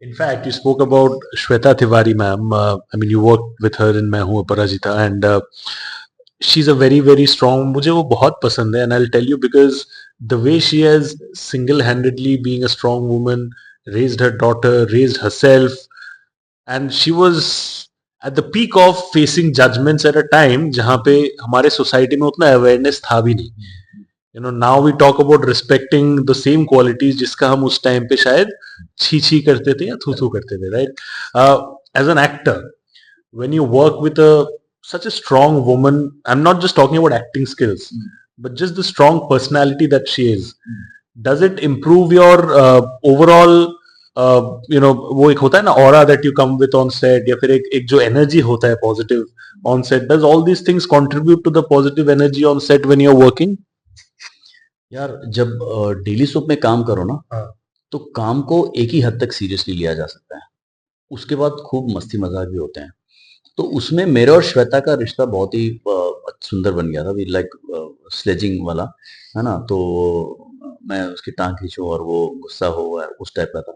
In fact, you spoke about Shweta Tiwari ma'am. I mean, you worked with her in मैं हूँ अपराजिता, and she's a very very strong. मुझे वो बहुत पसंद है, and I'll tell you because the way she has single-handedly being a strong woman, raised her daughter, raised herself, and she was at the peak of facing judgements at a time जहां पे हमारे society में उतना awareness था भी नहीं. You know, now we talk about respecting the same qualities जिसका हम उस टाइम पे शायद छी छी करते थे या थू थू करते थे, right? As an actor, when you work with such a strong woman, I'm not just talking about acting skills, but just the strong personality that she is, does it improve your overall वो एक होता है ना aura that you come with on set, या फिर एक जो energy होता है positive on set, does all these things contribute to the positive energy on set when you are working? यार जब डेली सोप में काम करो ना, तो काम को एक ही हद तक सीरियसली लिया जा सकता है, उसके बाद खूब मस्ती मजाक भी होते हैं. तो उसमें मेरे और श्वेता का रिश्ता बहुत ही सुंदर बन गया था. वी लाइक स्लेजिंग वाला, है ना? तो मैं उसकी टांग खींचूं और वो गुस्सा हो, उस टाइप का था.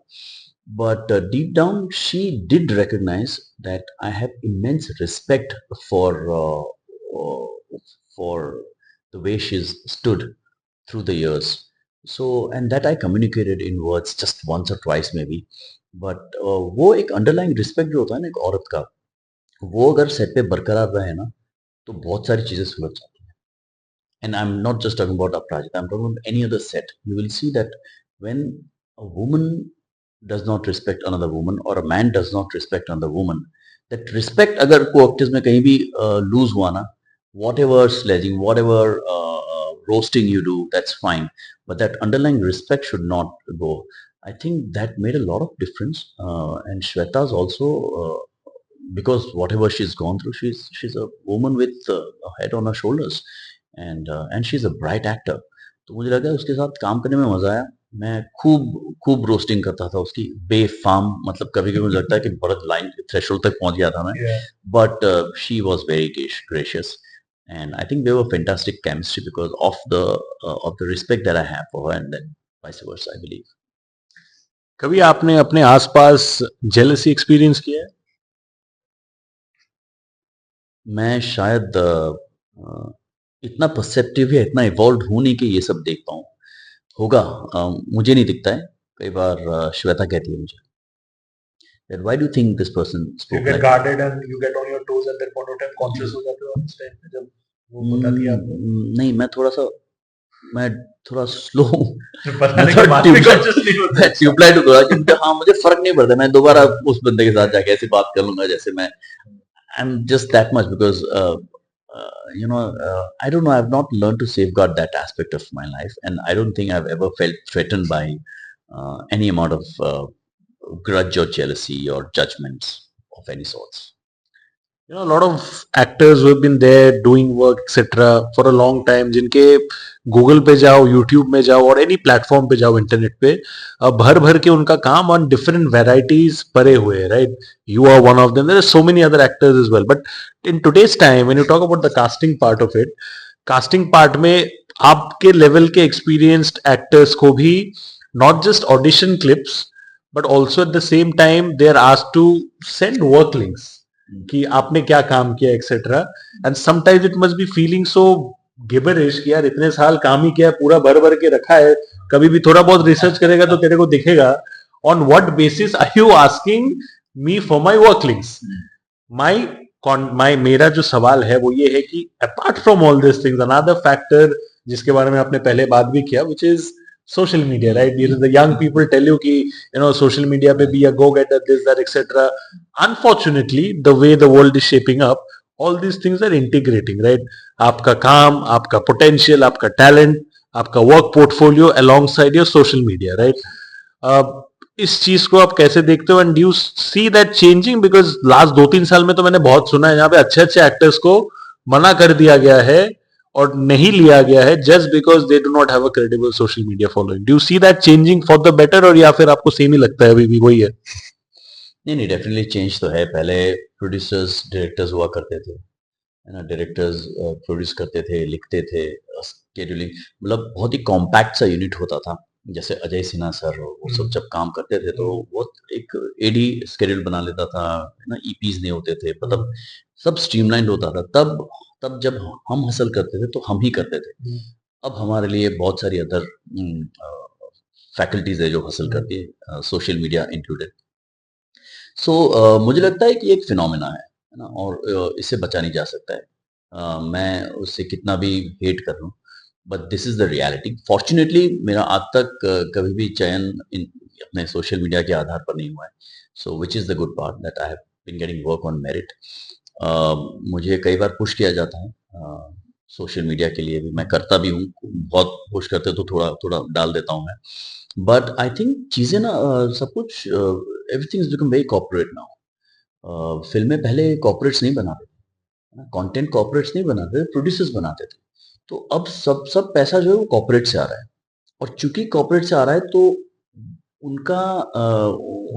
But deep down she did recognize that I have immense respect for the way she's stood through the years. So, and that I communicated in words just once or twice maybe. But वो एक underlying respect जो होता है ना एक औरत का, वो अगर सेट पे बरकरार रहे ना, तो बहुत सारी चीजें सुलझ जाती हैं. And I'm not just talking about Aparajita, I'm talking about any other set. You will see that when a woman does not respect another woman or a man does not respect another woman, that respect अगर co-actors में कहीं भी lose हुआ ना, whatever sledging, whatever roasting you do, that's fine. But that underlying respect should not go. I think that made a lot of difference. And Shweta's also because whatever she's gone through, she's a woman with a head on her shoulders, and she's a bright actor. तो मुझे लगा उसके साथ काम करने में मजा आया. मैं खूब खूब रोस्टिंग करता था उसकी बेफाम, मतलब कभी कभी मुझे लगता है कि बहुत लाइन थ्रेशोल्ड तक पहुंच गया था मैं. But she was very gracious, and I think we have a fantastic chemistry because of the respect that I have for her, and then vice versa, I believe. कभी आपने अपने आसपास जेलसी एक्सपीरियंस किया है? मैं शायद इतना परसेप्टिव या इतना इवॉल्व हूं नहीं कि ये सब देख पाऊं. होगा, मुझे नहीं दिखता है. कई बार श्वेता कहती है मुझे that why do you think this person You spoke get like guarded and you get on your toes at that point of time, conscious हो जाते हो उस टाइम पे जब वो बताती है आपको? नहीं, मैं थोड़ा स्लो हूँ. पता मैं नहीं थोड़ा कि बाद में conscious नहीं होता है. ट्यूबलाइट हो गया क्योंकि हाँ मुझे फर्क नहीं पड़ता. मैं दोबारा उस बंदे के साथ जाके ऐसी बात कर लूंगा जैसे मैं. I'm just that much because I don't know. I've not learned to safeguard that aspect of my life, and I don't think I've ever felt threatened by any amount of grudge or jealousy or judgments of any sorts. You know, a lot of actors who have been there doing work etc for a long time, जिनके Google पे जाओ, YouTube में जाओ और any platform पे जाओ internet पे, भर भर के उनका काम ऑन डिफरेंट वेराइटीज परे हुए हैं, right? You are one of them. There are so many other actors as well, but in today's time when you talk about the casting part of it, casting part में आपके level के experienced actors को भी not just audition clips but also at the same time they are asked to send work links कि आपने क्या काम किया etcetera. And sometimes it must be feeling so गिबरिश कि यार इतने साल काम ही किया है, पूरा भर भर के रखा है, कभी भी थोड़ा बहुत रिसर्च करेगा तो तेरे को दिखेगा. On what basis are you asking me for my work links? My मेरा जो सवाल है वो ये है कि apart from all this things, another factor जिसके बारे में आपने पहले बात भी किया, which is social media, right? The young people tell you ki, you know, social media पे be a go getter, this that etc. Unfortunately, the way the world is shaping up, all these things are integrating, right? आपका काम, आपका potential, आपका talent, आपका work portfolio alongside your social media, right? इस चीज को आप कैसे देखते हो, and do you see that changing? Because last 2-3 साल में तो मैंने बहुत सुना है यहाँ पे अच्छे अच्छे एक्टर्स को मना कर दिया गया है और नहीं लिया गया है just because they do not have a credible social media following. Do you see that changing for the better, और या फिर आपको सेम ही लगता है अभी भी वही है? नहीं, डेफिनेटली चेंज तो है. पहले प्रोड्यूसर्स डायरेक्टर्स हुआ करते थे, है ना? डायरेक्टर्स प्रोड्यूस करते थे, लिखते थे, स्केड्यूलिंग, मतलब बहुत ही कॉम्पैक्ट सा यूनिट होता था. जैसे अजय सिन्हा सर वो सब जब काम करते थे तो वो एक एडी स्केड्यूल बना लेता था, है ना? ईपीज नहीं होते थे, मतलब सब स्ट्रीमलाइंड होता था. तब तब जब हम हसल करते थे तो हम ही करते थे. अब हमारे लिए बहुत सारी अदर फैकल्टीज है जो हसल करती है, सोशल मीडिया इंक्लूडेड. मुझे लगता है कि एक फिनोमेना है ना? और इससे बचा नहीं जा सकता है। मैं उससे कितना भी हेट कर लूँ, but this is the reality. Fortunately मेरा आज तक कभी भी चयन इन अपने सोशल मीडिया के आधार पर नहीं हुआ है। So which is the good part that I have been getting work on merit. मुझे कई बार पुश किया जाता है सोशल मीडिया के लिए भी, मैं करता भी हूँ। बहुत पुश करते हैं तो थोड़ा-थोड़ा डाल देता हूँ मैं। बट आई थिंक चीज़ें ना सब कुछ everything is become very corporate now. फ़िल्में पहले कॉर्पोरेट्स नहीं बनाते थे, है ना? कंटेंट कॉर्पोरेट्स नहीं बनाते थे, प्रोड्यूसर्स बनाते थे। तो अब सब सब पैसा जो है वो कॉर्पोरेट से आ रहा है, और चूँकि कॉर्पोरेट से आ रहा है तो उनका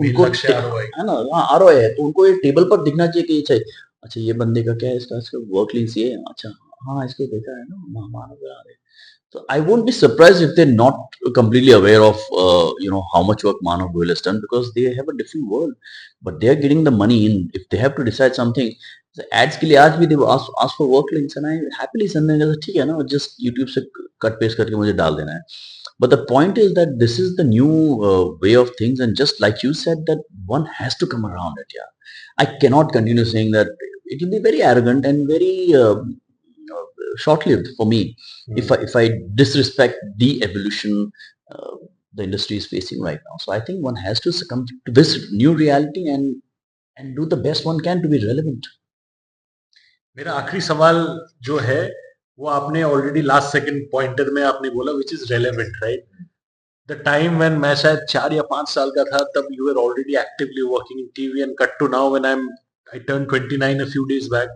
मेन उनको लक्ष्य टे आरओआई। है ना? हाँ, आरओआई है, तो उनको ये टेबल पर दिखना चाहिए कि अच्छा अच्छा ये बंदे का क्या है, इसका वर्क लिंक्स ये है, अच्छा हाँ, इसको देखा है ना, मानव बना रहे। So I won't be surprised if they're not completely aware of how much work Manav Goyal has done, because they have a different world, but they are getting the money in. If they have to decide something, the ads के लिए आज भी they will ask for work links, and I happily send them, ठीक है ना, just YouTube से cut paste करके मुझे डाल देना है. But the point is that this is the new way of things, and just like you said, that one has to come around it. Yeah, I cannot continue saying that. It will be very arrogant and very short-lived for me if I disrespect the evolution uh, the industry is facing right now. So I think one has to succumb to this new reality and do the best one can to be relevant. मेरा आखिरी सवाल जो है वो आपने already last second pointer में आपने बोला, which is relevant, right? The time when मैं शायद 4 या 5 साल का था, तब you were already actively working in TV, and cut to now when I turn 29 a few days back,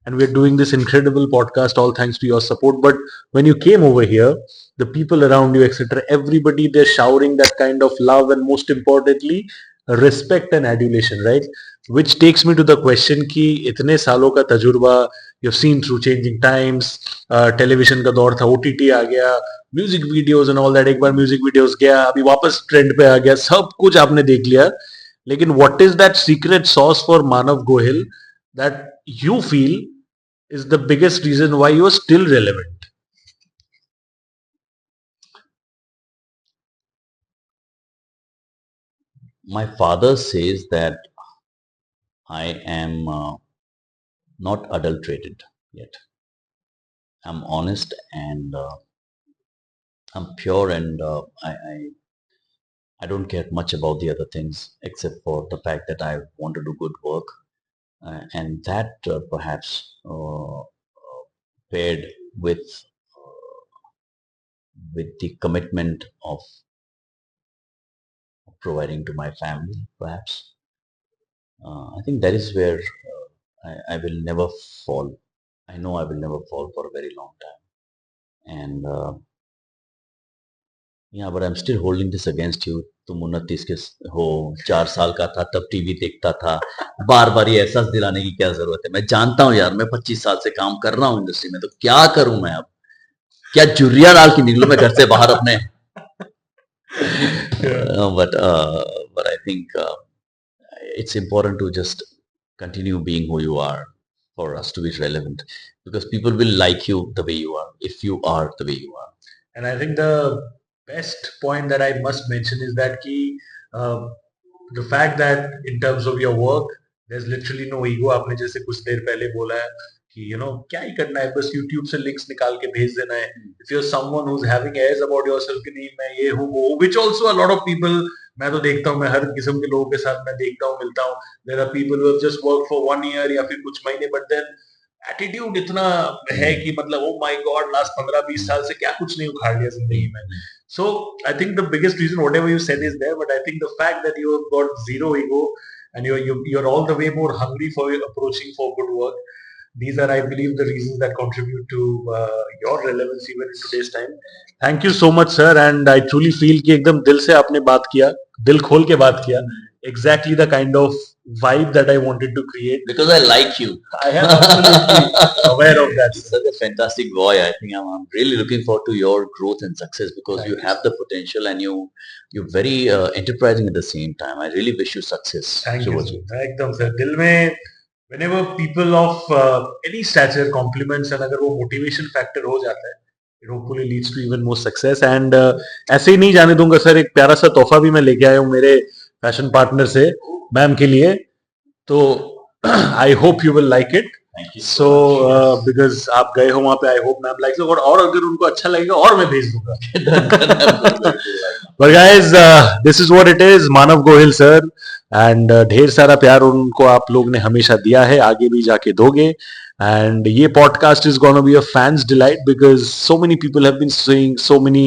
and we're doing this incredible podcast all thanks to your support. But when you came over here, the people around you, etc., everybody, they're showering that kind of love, and most importantly respect and adulation, right? Which takes me to the question कि इतने सालों का तजुर्बा, you've seen through changing times, television का दौर था, OTT आ गया, music videos and all that, एक बार म्यूजिक वीडियोस गया, अभी वापस ट्रेंड पे आ गया, सब कुछ आपने देख लिया, लेकिन what is that secret sauce for Manav Gohil that you feel is the biggest reason why you are still relevant? My father says that I am not adulterated yet. I'm honest and I'm pure, and I don't care much about the other things except for the fact that I want to do good work, and that perhaps paired with the commitment of providing to my family, perhaps. I think that is where I will never fall. I know I will never fall for a very long time. And yeah, but I'm still holding this against you. तुम 29 के हो, 4 साल का था तब TV देखता था, बार बार ये एहसास दिलाने की क्या जरूरत है? मैं जानता हूँ यार, मैं 25 साल से काम कर रहा हूँ इंडस्ट्री में, तो क्या करूं मैं अब? क्या जुर्रिया डाल के निकलूं मैं घर से बाहर अपने? But I think it's important to just continue being who you are for us to be relevant, because people will like you the way you are if you are the way you are. And I think the best point that I must mention is that the fact that in terms of your work, there's literally no ego. आपने जैसे कुछ देर पहले बोला है कि क्या ही करना है, बस YouTube से लिंक्स निकाल के भेज देना है. If you're someone who's having airs about yourself कि नहीं मैं ये हूँ वो, which also a lot of people, मैं तो देखता हूँ, मैं हर किस्म के लोगों के साथ मैं देखता हूँ, मिलता हूँ. There are people who have just worked for 1 year या फिर कुछ महीने, but then एटीट्यूड इतना है कि मतलब ओ माय गॉड, लास्ट 15-20 साल से क्या कुछ नहीं उखाड़ लिया जिंदगी में. So I think the biggest reason, whatever you said, is there, but I think the fact that you have got zero ego and you're all the way more hungry for approaching for good work, these are, I believe, the reasons that contribute to your relevance even in today's time. Thank you so much, sir, and I truly feel कि एकदम दिल से आपने बात किया, दिल खोल के बात किया. Exactly the kind of vibe that I wanted to create. Because I like you. I am absolutely aware of that. You're such a fantastic boy. I think I'm really looking forward to your growth and success, because Thank you you, have the potential, and you're very enterprising at the same time. I really wish you success. Thank you, Shubhajit. sir. एकदम sir. दिल में whenever people of any stature compliments, and अगर वो motivation factor हो जाता है, it hopefully leads to even more success. And ऐसे ही नहीं जाने दूंगा सर. एक प्यारा सा तोहफा भी मैं लेके आया हूँ मेरे फैशन पार्टनर से. मैम के लिए. तो I hope you will like it. Thank you so so much. Because आप गए हो वहां पे, आई होप मैम लाइक, और अगर उनको अच्छा लगेगा और मैं भेज दूंगा. Done, done. I'm going to do like that. But guys, this is what it is. Manav Gohil sir and ढेर सारा प्यार उनको आप लोग ने हमेशा दिया है, आगे भी जाके दोगे. And ये podcast is going to be a fan's delight because so many people have been seeing so many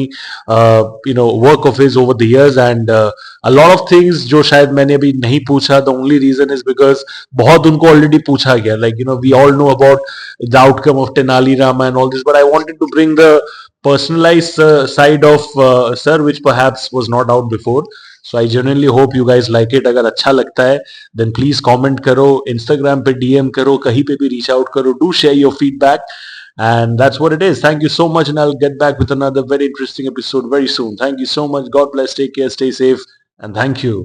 work of his over the years, and a lot of things जो शायद मैंने अभी नहीं पूछा. The only reason is because बहुत उनको already पूछा गया. Like we all know about the outcome of Tenali Rama and all this, but I wanted to bring the personalized side of sir, which perhaps was not out before. So I genuinely hope you guys like it. अगर अच्छा लगता है then please comment करो, Instagram पे DM करो, कहीं पे भी reach out करो. Do share your feedback. And that's what it is. Thank you so much, and I'll get back with another very interesting episode very soon. Thank you so much. God bless. Take care. Stay safe. And thank you.